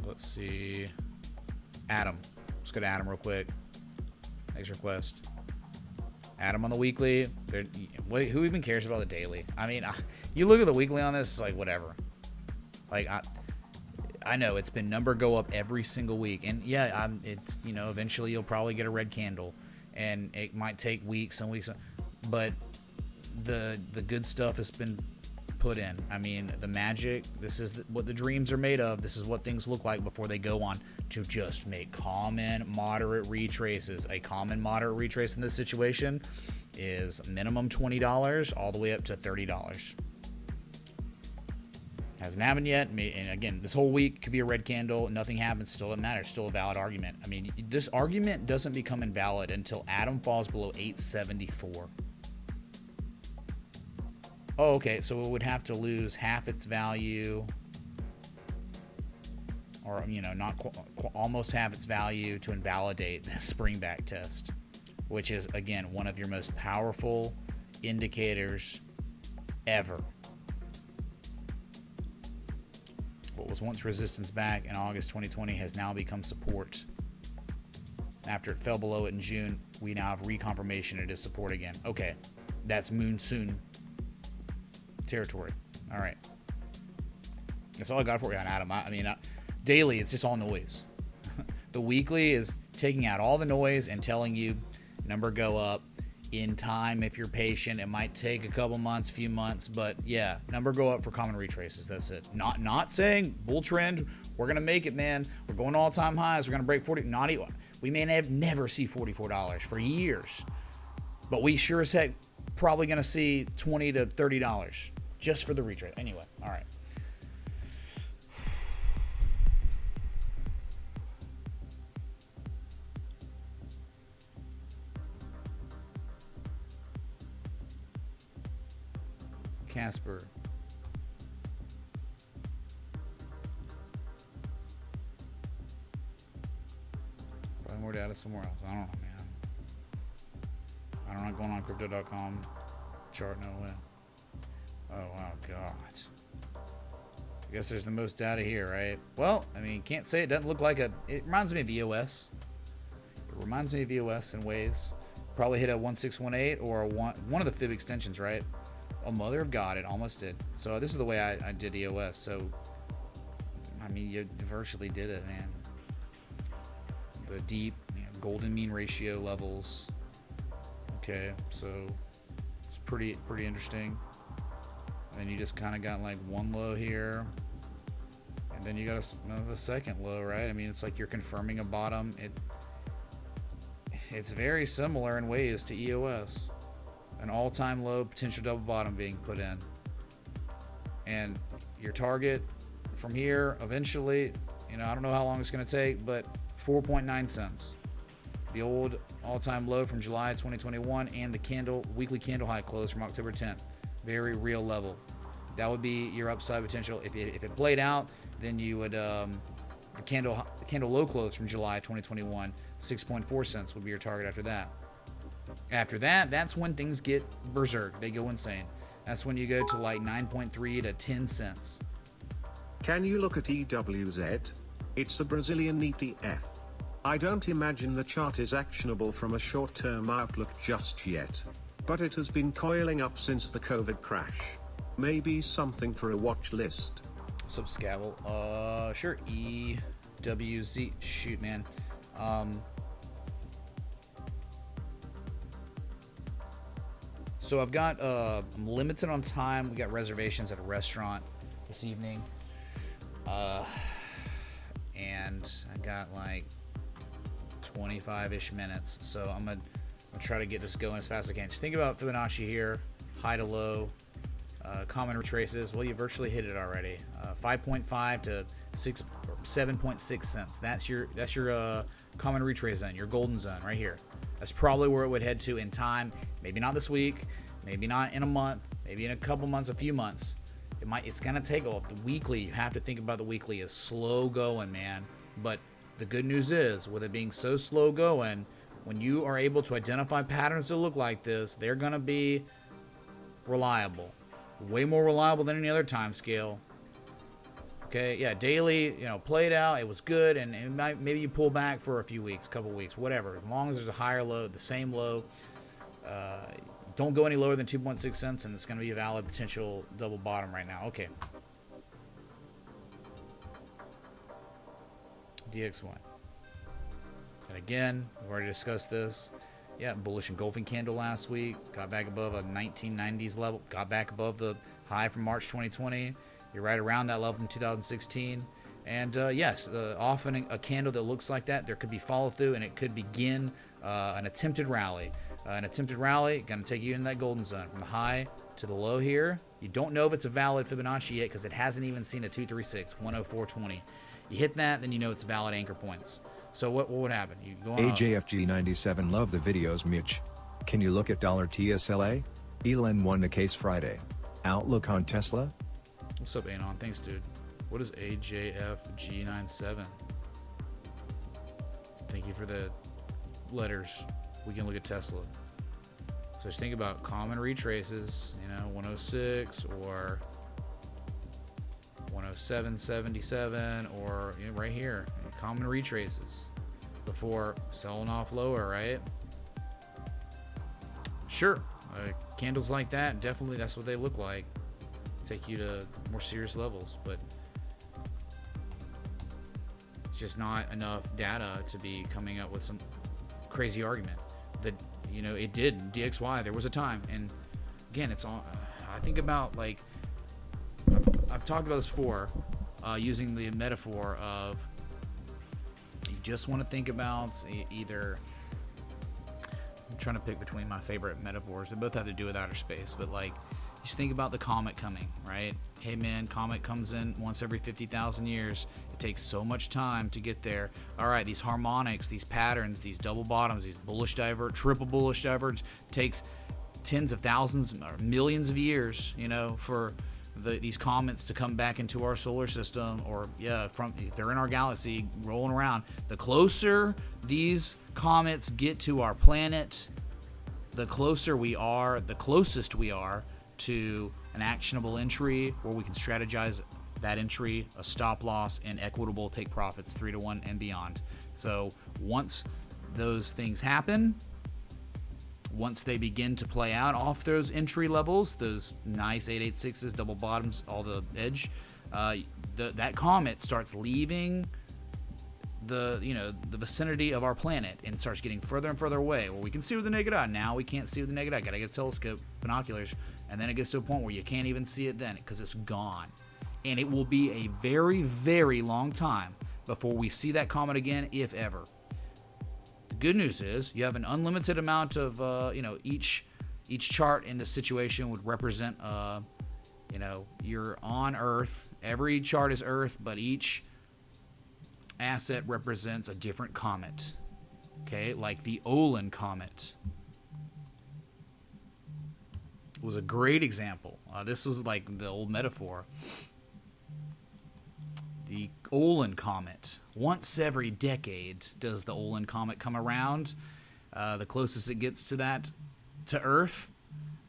let's see. Adam. Let's go to Adam real quick. Next request. Adam on the weekly. Who even cares about the daily? I mean, you look at the weekly on this, it's like whatever. Like I know it's been number go up every single week, and yeah, it's, you know, eventually you'll probably get a red candle, and it might take weeks and weeks, but the good stuff has been put in. I mean, the magic. This is what the dreams are made of. This is what things look like before they go on to just make common moderate retraces. A common moderate retrace in this situation is minimum $20 all the way up to $30. Hasn't happened yet. And again, this whole week could be a red candle. Nothing happens. Still doesn't matter. Still a valid argument. I mean, this argument doesn't become invalid until Atom falls below 874. Oh, okay. So it would have to lose half its value, or, you know, not almost half its value to invalidate the springback test, which is, again, one of your most powerful indicators ever. What was once resistance back in August 2020 has now become support. After it fell below it in June, we now have reconfirmation it is support again. Okay, that's monsoon territory. All right. That's all I got for you on Atom. I mean, daily, it's just all noise. The weekly is taking out all the noise and telling you number go up in time. If you're patient, it might take a couple months, few months, but yeah, number go up for common retraces. That's it. Not saying bull trend, we're gonna make it, man. We're going all-time highs. We're gonna break 40. Not even. We may never see $44 for years, but we sure as heck probably gonna see $20 to $30 just for the retrace. Anyway, all right. Casper. Probably more data somewhere else. I don't know, man. I don't know, going on crypto.com chart, no way. Oh, wow, God. I guess there's the most data here, right? Well, I mean, can't say it doesn't look like it reminds me of EOS. It reminds me of EOS in ways. Probably hit a 1618 or one of the fib extensions, right? Oh, mother of God, it almost did. So this is the way I did EOS. So, I mean, you virtually did it, man. The deep, golden mean ratio levels. Okay, so it's pretty interesting. And you just kind of got like one low here, and then you got the second low, right? I mean, it's like you're confirming a bottom. It's very similar in ways to EOS. An all-time low, potential double bottom being put in, and your target from here eventually, I don't know how long it's going to take, but 4.9 cents, the old all-time low from July 2021, and the weekly candle high close from October 10th. Very real level. That would be your upside potential. If it played out, then you would the candle low close from July 2021, 6.4 cents would be your target after that. After that, that's when things get berserk. They go insane. That's when you go to like 9.3 to 10 cents. Can you look at EWZ? It's a Brazilian ETF. I don't imagine the chart is actionable from a short-term outlook just yet, but it has been coiling up since the COVID crash. Maybe something for a watch list. Subscabble. Sure. EWZ. Shoot, man. So I've got, I'm limited on time. We got reservations at a restaurant this evening. And I got like 25-ish minutes. So I'm gonna try to get this going as fast as I can. Just think about Fibonacci here, high to low. Common retraces, well, you virtually hit it already. 5.5 to 7.6 cents. That's your common retrace zone, your golden zone right here. That's probably where it would head to in time. Maybe not this week, maybe not in a month, maybe in a couple months, a few months. It's gonna take the weekly. You have to think about the weekly as slow going, man. But the good news is, with it being so slow going, when you are able to identify patterns that look like this, they're gonna be reliable. Way more reliable than any other time scale. Okay, yeah, daily, played out, it was good, and maybe you pull back for a few weeks, couple weeks, whatever. As long as there's a higher low, the same low, don't go any lower than 2.6 cents, and it's going to be a valid potential double bottom right now. Okay. DXY. And again, we've already discussed this. Yeah, bullish engulfing candle last week. Got back above a 1990s level. Got back above the high from March 2020. You're right around that level from 2016. And yes, often a candle that looks like that, there could be follow through, and it could begin an attempted rally. An attempted rally, going to take you in that golden zone from the high to the low here. You don't know if it's a valid Fibonacci yet because it hasn't even seen a 236, 104.20. You hit that, then you know it's valid anchor points. So what would happen? You go on AJFG97 love the videos, Mitch. Can you look at $TSLA? Elon won the case Friday. Outlook on Tesla? What's up, Anon? Thanks, dude. What is AJFG97? Thank you for the letters. We can look at Tesla. So just think about common retraces, 106 or 107.77 or right here, common retraces before selling off lower, right? Sure, candles like that, definitely that's what they look like. Take you to more serious levels, but it's just not enough data to be coming up with some crazy argument that it did DXY. There was a time, and again, it's all I think about. Like I've talked about this before, using the metaphor of you just want to think about either. I'm trying to pick between my favorite metaphors. They both have to do with outer space, but like just think about the comet coming, right? Hey man, comet comes in once every 50,000 years. It takes so much time to get there. All right, these harmonics, these patterns, these double bottoms, these bullish divert, triple bullish diverge, takes tens of thousands or millions of years, for these comets to come back into our solar system, or if they're in our galaxy rolling around. The closer these comets get to our planet, the closest we are to an actionable entry where we can strategize that entry, a stop loss, and equitable take profits 3-to-1 and beyond. So once those things happen, once they begin to play out off those entry levels, those nice 886s, double bottoms, all the edge, that comet starts leaving the vicinity of our planet and starts getting further and further away, where we can see with the naked eye. Now we can't see with the naked eye. Gotta get a telescope, binoculars, and then it gets to a point where you can't even see it then because it's gone. And it will be a very, very long time before we see that comet again, if ever. The good news is you have an unlimited amount of, each chart in this situation would represent, you're on Earth. Every chart is Earth, but each asset represents a different comet. Okay, like the Olin comet was a great example. This was like the old metaphor. The Olin comet. Once every decade does the Olin comet come around. The closest it gets to Earth,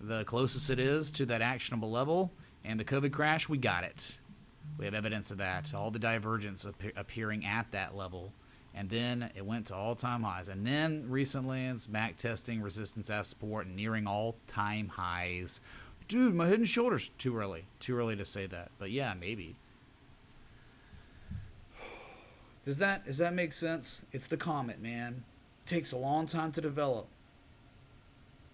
the closest it is to that actionable level. And the COVID crash, we got it. We have evidence of that. All the divergence appearing at that level. And then it went to all-time highs. And then recently it's back testing resistance as support and nearing all-time highs. Dude, my head and shoulders. Too early. Too early to say that. But yeah, maybe. Does that make sense? It's the comet, man. It takes a long time to develop.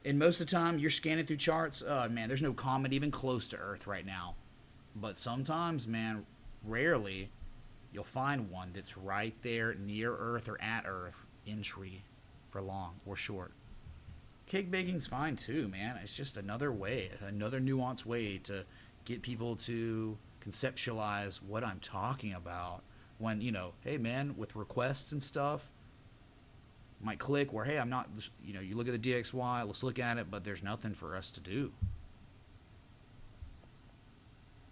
And most of the time, you're scanning through charts. Oh, man, there's no comet even close to Earth right now. But sometimes, man, rarely, you'll find one that's right there near Earth or at Earth, entry for long or short. Cake baking's fine too, man. It's just another way, another nuanced way to get people to conceptualize what I'm talking about. When, you know, hey man, with requests and stuff, might click where, hey, I'm not, you know, you look at the DXY, let's look at it, but there's nothing for us to do.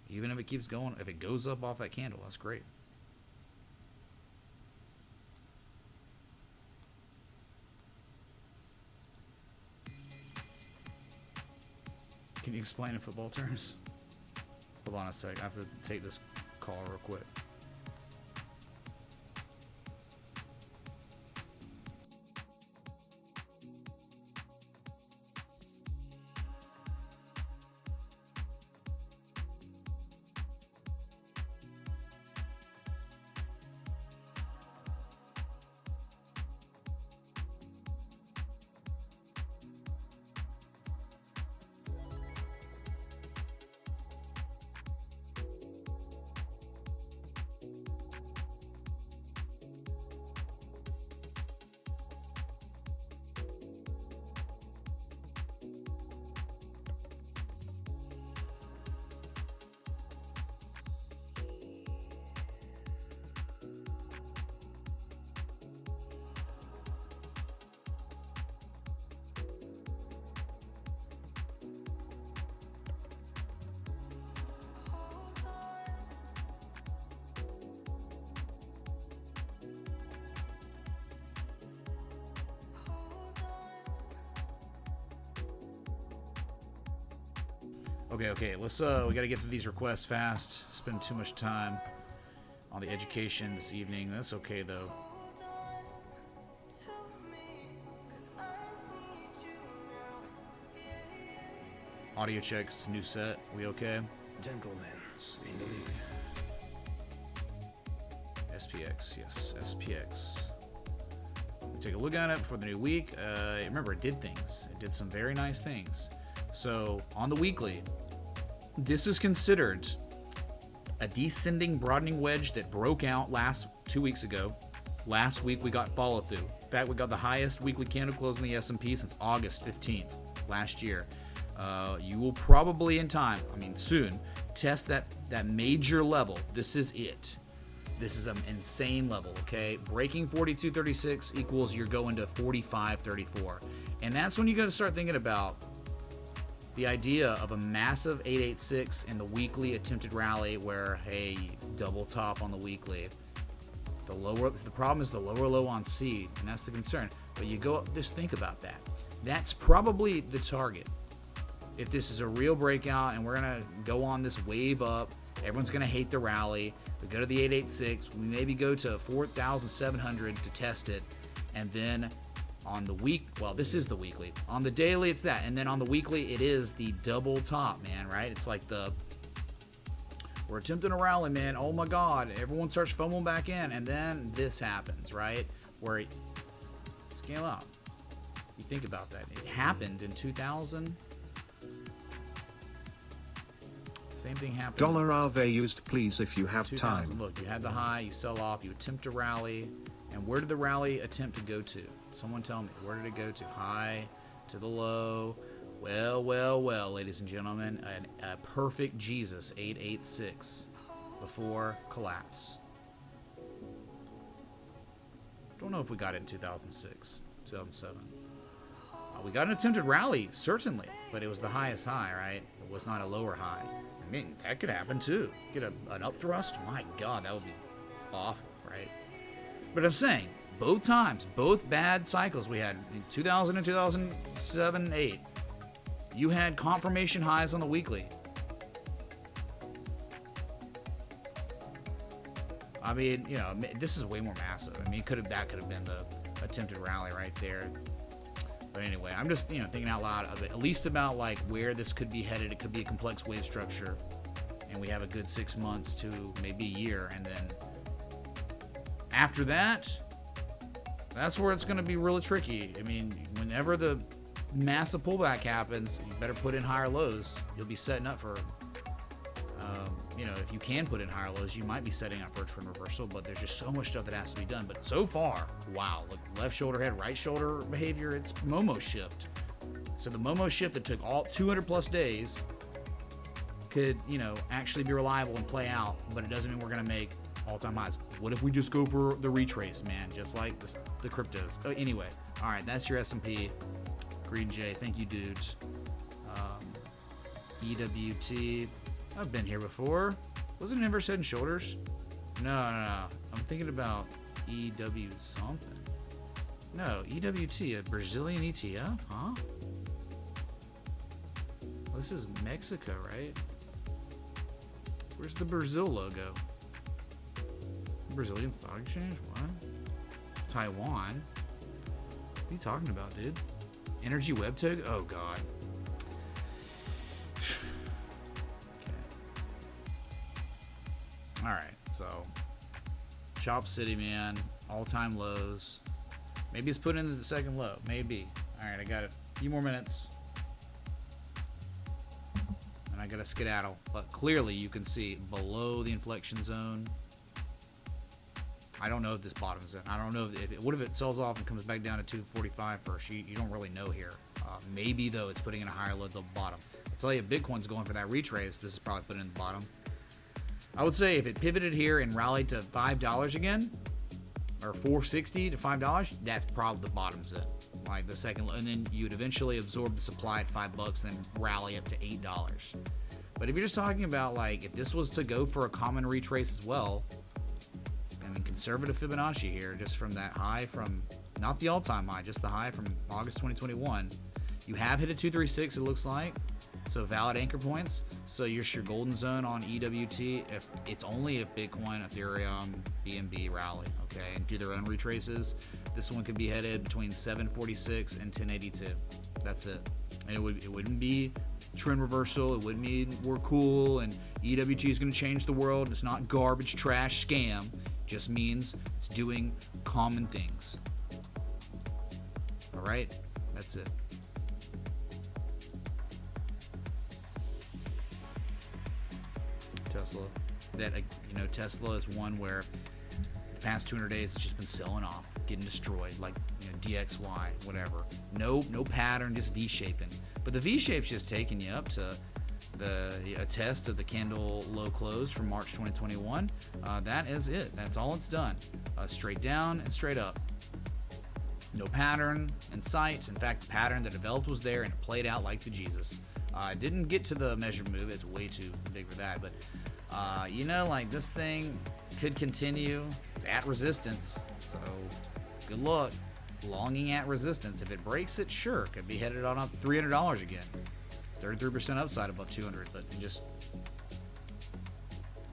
Even if it keeps going, if it goes up off that candle, that's great. Can you explain in football terms? Hold on a sec. I have to take this call real quick. Okay, let's we gotta get through these requests fast. Spend too much time on the education this evening. That's okay though. Audio checks, new set. We okay? Gentlemen, release. SPX, yes, SPX. Take a look at it before the new week. Remember, it did things. It did some very nice things. So on the weekly, this is considered a descending broadening wedge that broke out 2 weeks ago. Last week we got follow through. In fact, we got the highest weekly candle close in the S&P since August 15th last year. You will probably in time, I mean soon, test that major level. This is it. This is an insane level, okay? Breaking 42.36 equals you're going to 45.34. And that's when you got to start thinking about the idea of a massive 886 in the weekly attempted rally where, hey, double top on the weekly. The problem is the lower low on C, and that's the concern. But you go up, just think about that. That's probably the target. If this is a real breakout and we're going to go on this wave up, everyone's going to hate the rally. We go to the 886, we maybe go to 4,700 to test it, and then on the week, well, this is the weekly. On the daily, it's that, and then on the weekly, it is the double top, man, right? It's like we're attempting a rally, man. Oh my God, everyone starts FOMO back in, and then this happens, right? Where scale out. You think about that. It happened in 2000. Same thing happened. Dollar Alve used, please, if you have 2000. time. Look, you had the high, you sell off, you attempt to rally, and where did the rally attempt to go to? Someone tell me, where did it go to? High to the low. Well, ladies and gentlemen, a perfect Jesus 886 before collapse. Don't know if we got it in 2006, 2007. We got an attempted rally, certainly, but it was the highest high, right? It was not a lower high. I mean, that could happen too. Get an up thrust? My God, that would be awful, right? But I'm saying, both times, both bad cycles we had in 2000 and 2007, 8, you had confirmation highs on the weekly. I mean, you know, this is way more massive. I mean, that could have been the attempted rally right there. But anyway, I'm just, you know, thinking out loud of it, at least about like where this could be headed. It could be a complex wave structure, and we have a good 6 months to maybe a year, and then after that, that's where it's going to be really tricky. I mean, whenever the massive pullback happens, you better put in higher lows. You'll be setting up for, you know, if you can put in higher lows, you might be setting up for a trend reversal, but there's just so much stuff that has to be done. But so far, wow, look, left shoulder head, right shoulder behavior, it's Momo shift. So the Momo shift that took all 200 plus days could, actually be reliable and play out, but it doesn't mean we're going to make all-time highs. What if we just go for the retrace, man, just like the cryptos? Oh, anyway, all right, that's your S&P. Green J, thank you, dudes. EWT, I've been here before. Wasn't it Inverse Head and Shoulders? No. I'm thinking about EW something. No, EWT, a Brazilian ETF, huh? Well, this is Mexico, right? Where's the Brazil logo? Brazilian Stock Exchange? What? Taiwan? What are you talking about, dude? Energy Web Tug? Oh, God. Okay. Alright, so Chop City, man. All-time lows. Maybe it's put into the second low. Maybe. Alright, I got a few more minutes. And I got to skedaddle. But clearly you can see below the inflection zone. I don't know if this bottoms in. I don't know what if it sells off and comes back down to 245 first. You don't really know here. Maybe though it's putting in a higher low at the bottom. I'll tell you, if Bitcoin's going for that retrace, this is probably putting in the bottom. I would say if it pivoted here and rallied to $5 again, or $4.60 to $5, that's probably the bottom's in. Like the second low, and then you'd eventually absorb the supply at $5, then rally up to $8. But if you're just talking about like if this was to go for a common retrace as well. I mean, conservative Fibonacci here, just from that high from, not the all-time high, just the high from August 2021. You have hit a 236, it looks like, so valid anchor points. So your golden zone on EWT, if it's only if Bitcoin, Ethereum, BNB rally, okay, and do their own retraces, this one could be headed between 746 and 1082. That's it. And it wouldn't be trend reversal. It wouldn't mean we're cool and EWT is going to change the world. It's not garbage, trash, scam. Just means it's doing common things. All right, that's it. Tesla, Tesla is one where the past 200 days it's just been selling off, getting destroyed, like DXY, whatever. No pattern, just V-shaping. But the V-shape's just taking you up to a test of the candle low close from March 2021. That is it. That's all it's done. Straight down and straight up. No pattern in sight. In fact, the pattern that developed was there and it played out like the Jesus. Didn't get to the measured move. It's way too big for that. But like this thing could continue. It's at resistance. So good luck. Longing at resistance. If it breaks it, sure, could be headed on up $300 again. 33% upside above 200, but just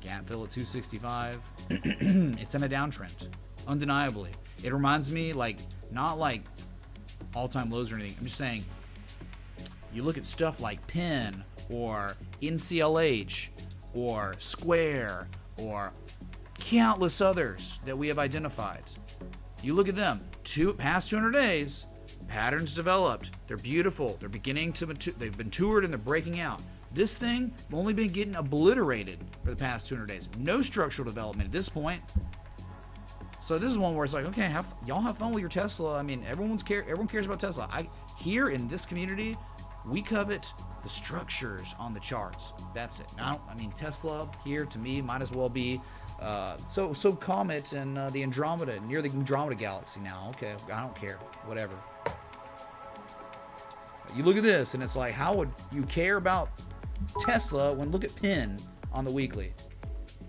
gap fill at 265. It's in a downtrend, undeniably. It reminds me, not like all-time lows or anything. I'm just saying, you look at stuff like PIN or NCLH or Square or countless others that we have identified. You look at them, past 200 days. Patterns developed. They're beautiful. They're beginning to mature. They've been toured and they're breaking out. This thing only been getting obliterated for the past 200 days. No structural development at this point. So this is one where it's like, okay, y'all have fun with your Tesla. I mean, everyone cares about Tesla. Here in this community, we covet the structures on the charts. That's it. Tesla here to me might as well be so Comet and the Andromeda, near the Andromeda galaxy now. Okay, I don't care. Whatever. You look at this and it's like, how would you care about Tesla when look at PIN on the weekly?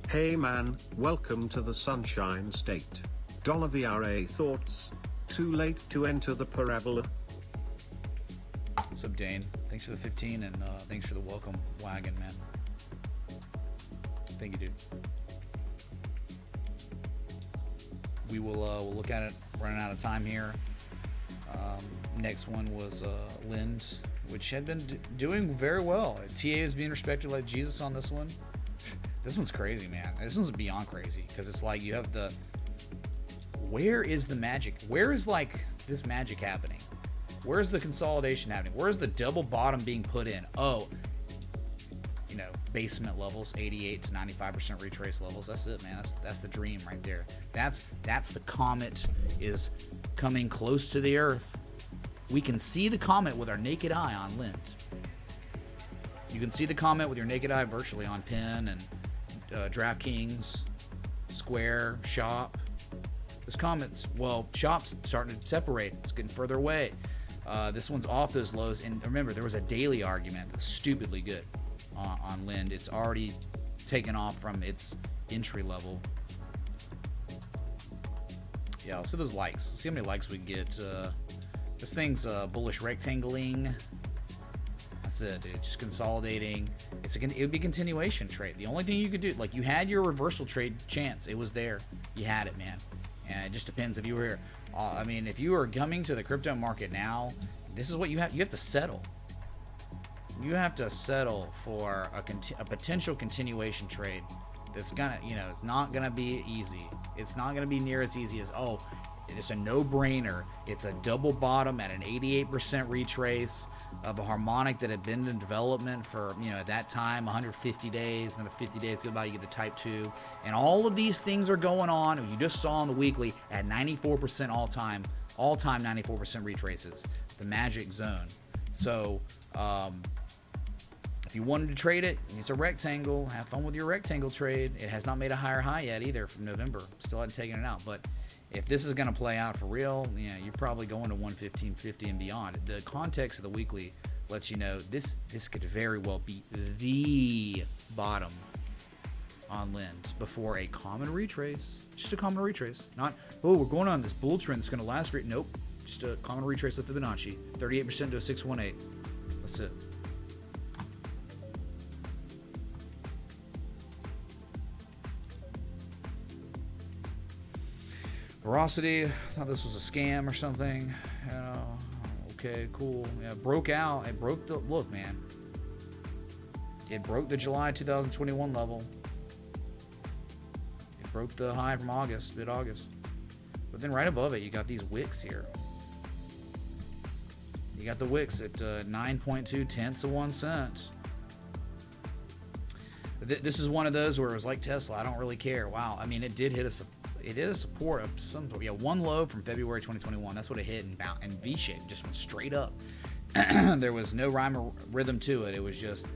Hey man, welcome to the Sunshine State. $VRA thoughts? Too late to enter the parabola? What's up, Dane? Thanks for the 15 and thanks for the welcome wagon, man. Thank you, dude. We will we'll look at it. Running out of time here. Next one was Lind, which had been doing very well. TA is being respected like Jesus on this one. This one's crazy, man. This one's beyond crazy because it's like you have the. Where is the magic? Where is this magic happening? Where's the consolidation happening? Where's the double bottom being put in? Oh, basement levels, 88 to 95% retrace levels. That's it, man. That's the dream right there. That's the comet is coming close to the earth. we can see the comet with our naked eye on Lind. You can see the comet with your naked eye virtually on Penn and DraftKings, Square, Shop. This comet's, well, Shop's starting to separate. It's getting further away. This one's off those lows. And remember, there was a daily argument that's stupidly good on Lind. It's already taken off from its entry level. Yeah, let's see those likes. Let's see how many likes we can get. This thing's bullish rectangling. That's it, dude. Just consolidating. It would be a continuation trade. The only thing you could do, like, you had your reversal trade chance. It was there. You had it, man. And it just depends if you were here. I mean, if you are coming to the crypto market now, this is what you have. You have to settle. You have to settle for a potential continuation trade. That's gonna, it's not gonna be easy. It's not gonna be near as easy as, oh, it's a no-brainer. It's a double bottom at an 88% retrace of a harmonic that had been in development for, at that time, 150 days. Another 50 days goodbye, you get the type 2. And all of these things are going on, you just saw on the weekly, at 94% all-time 94% retraces. The magic zone. So, if you wanted to trade it, it's a rectangle. Have fun with your rectangle trade. It has not made a higher high yet either from November. Still hadn't taken it out. But if this is going to play out for real, you're probably going to 115.50 and beyond. The context of the weekly lets you know this could very well be the bottom on Lind before a common retrace. Just a common retrace. Not, oh, we're going on this bull trend that's going to last. Nope. Just a common retrace of Fibonacci. 38% to a 618. That's it. Ferocity, thought this was a scam or something. Okay, cool. Yeah, broke out. It broke the, look, man. It broke the July 2021 level. It broke the high from August, mid-August. But then right above it, you got these wicks here. You got the wicks at 9.2 tenths of 1 cent. This is one of those where it was like Tesla. I don't really care. Wow. I mean, it did hit a support of some sort. Yeah, one low from February 2021. That's what it hit and V-shape just went straight up. There was no rhyme or rhythm to it. It was just,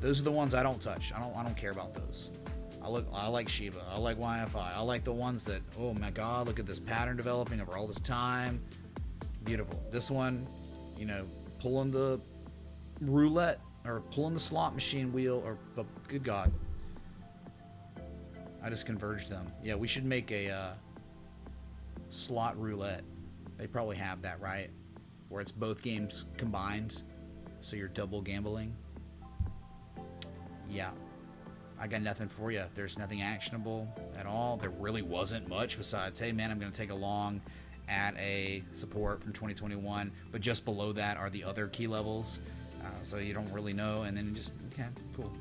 those are the ones I don't touch. I don't care about those. I like Shiba. I like YFI. I like the ones that, oh my God, look at this pattern developing over all this time. Beautiful. This one, pulling the roulette or pulling the slot machine wheel, or good God. I just converged them. Yeah, we should make a slot roulette. They probably have that, right? Where it's both games combined, so you're double gambling. Yeah, I got nothing for you. There's nothing actionable at all. There really wasn't much besides, hey man, I'm going to take a long at a support from 2021, but just below that are the other key levels, so you don't really know, and then just, okay, cool.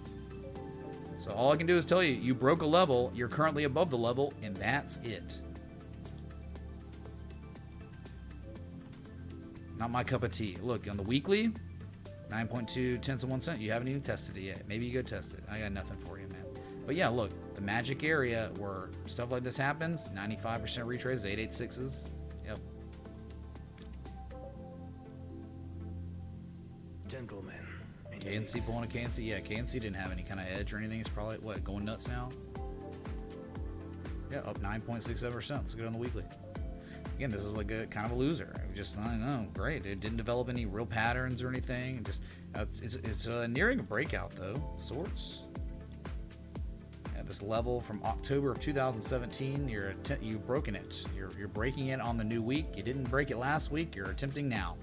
So all I can do is tell you, you broke a level, you're currently above the level, and that's it. Not my cup of tea. Look, on the weekly, 9.2 tenths of 1 cent. You haven't even tested it yet. Maybe you go test it. I got nothing for you, man. But yeah, look, the magic area where stuff like this happens, 95% retrace, 886s. Yep. Gentlemen. KNC pulling a KNC. Yeah, KNC didn't have any kind of edge or anything. It's probably, what, going nuts now? Yeah, up 9.67%. Let's get on the weekly. Again, this is like a kind of a loser. It just, I don't know, great. It didn't develop any real patterns or anything. Just it's nearing a breakout though, sorts. At this level from October of 2017, you've broken it. You're breaking it on the new week. You didn't break it last week. You're attempting now.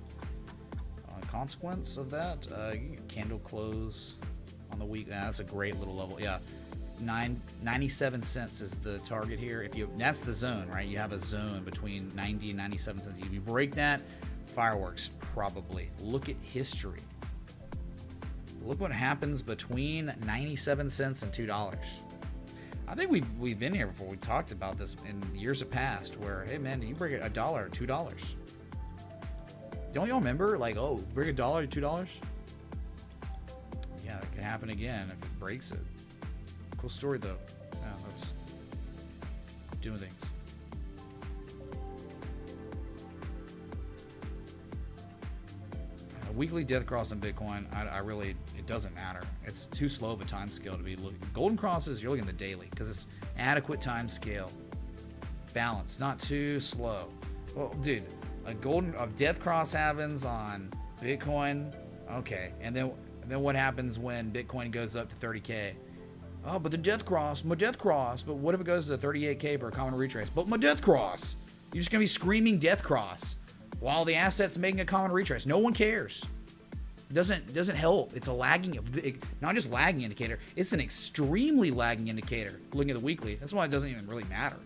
Consequence of that, candle close on the week. That's a great little level. Yeah. 97 cents is the target here. That's the zone, right? You have a zone between 90 and 97 cents. If you break that, fireworks probably. Look at history. Look what happens between 97 cents and $2. I think we've been here before. We talked about this in years of past where, hey man, you break it $1 or $2. Don't y'all remember? Like, oh, break $1 or $2? Yeah, it can happen again if it breaks it. Cool story though. Yeah, that's doing things. weekly death cross in Bitcoin, I really, it doesn't matter. It's too slow of a time scale to be looking. Golden crosses, you're looking at the daily because it's adequate time scale. Balance, not too slow. Well, dude, a death cross happens on Bitcoin. Okay, and then what happens when Bitcoin goes up to 30K? Oh, but the death cross, my death cross. But what if it goes to 38K for a common retrace? But my death cross. You're just gonna be screaming death cross while the asset's making a common retrace. No one cares. It doesn't help. It's a lagging, not just lagging indicator. It's an extremely lagging indicator. Looking at the weekly, that's why it doesn't even really matter.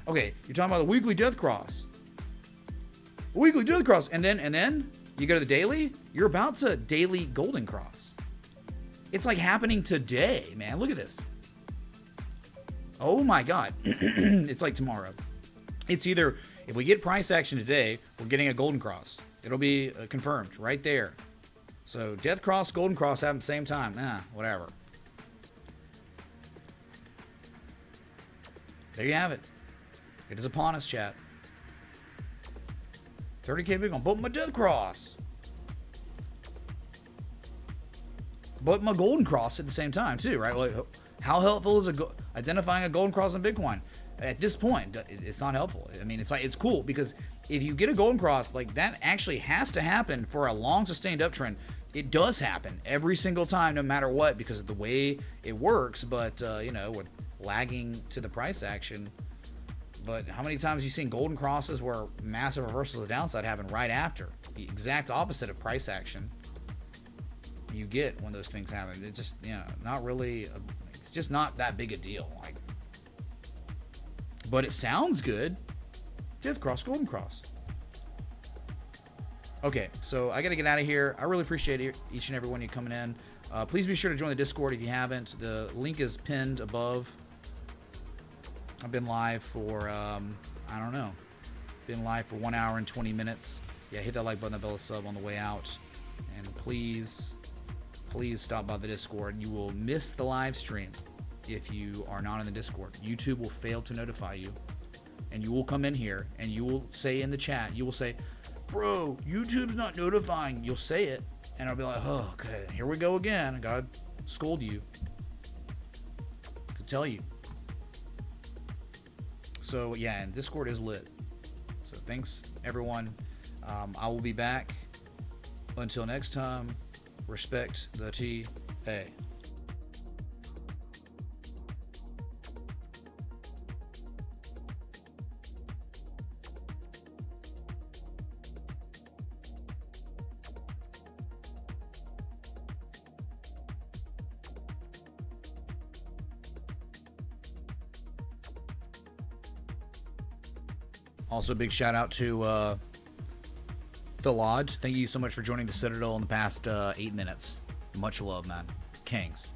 Okay, you're talking about the weekly death cross. Weekly death cross, and then you go to the daily. You're about to daily golden cross. It's like happening today, man. Look at this. Oh my God, it's like tomorrow. It's either, if we get price action today, we're getting a golden cross. It'll be confirmed right there. So death cross, golden cross happen at the same time. Whatever. There you have it. It is upon us, chat. 30K Bitcoin, but my death cross. But my golden cross at the same time too, right? Like, how helpful is identifying a golden cross in Bitcoin? At this point, it's not helpful. I mean, it's cool because if you get a golden cross, like that actually has to happen for a long sustained uptrend. It does happen every single time, no matter what, because of the way it works. But you know, with lagging to the price action. But how many times have you seen golden crosses where massive reversals of the downside happen right after? The exact opposite of price action you get when those things happen. It just, you know, not really, it's just not that big a deal. Like, but it sounds good. Death cross, golden cross. Okay, so I got to get out of here. I really appreciate each and every one of you coming in. Please be sure to join the Discord if you haven't. The link is pinned above. I've been live for, I don't know, been live for 1 hour and 20 minutes. Yeah, hit that like button, that bell, sub on the way out. And please stop by the Discord. You will miss the live stream if you are not in the Discord. YouTube will fail to notify you. And you will come in here and you will say in the chat, you will say, bro, YouTube's not notifying. You'll say it. And I'll be like, oh, okay, here we go again. I gotta scold you. To tell you. So yeah, and Discord is lit. So thanks everyone. I will be back. Until next time, respect the TA. Also, big shout out to The Lodge. Thank you so much for joining the Citadel in the past 8 minutes. Much love, man. Kings.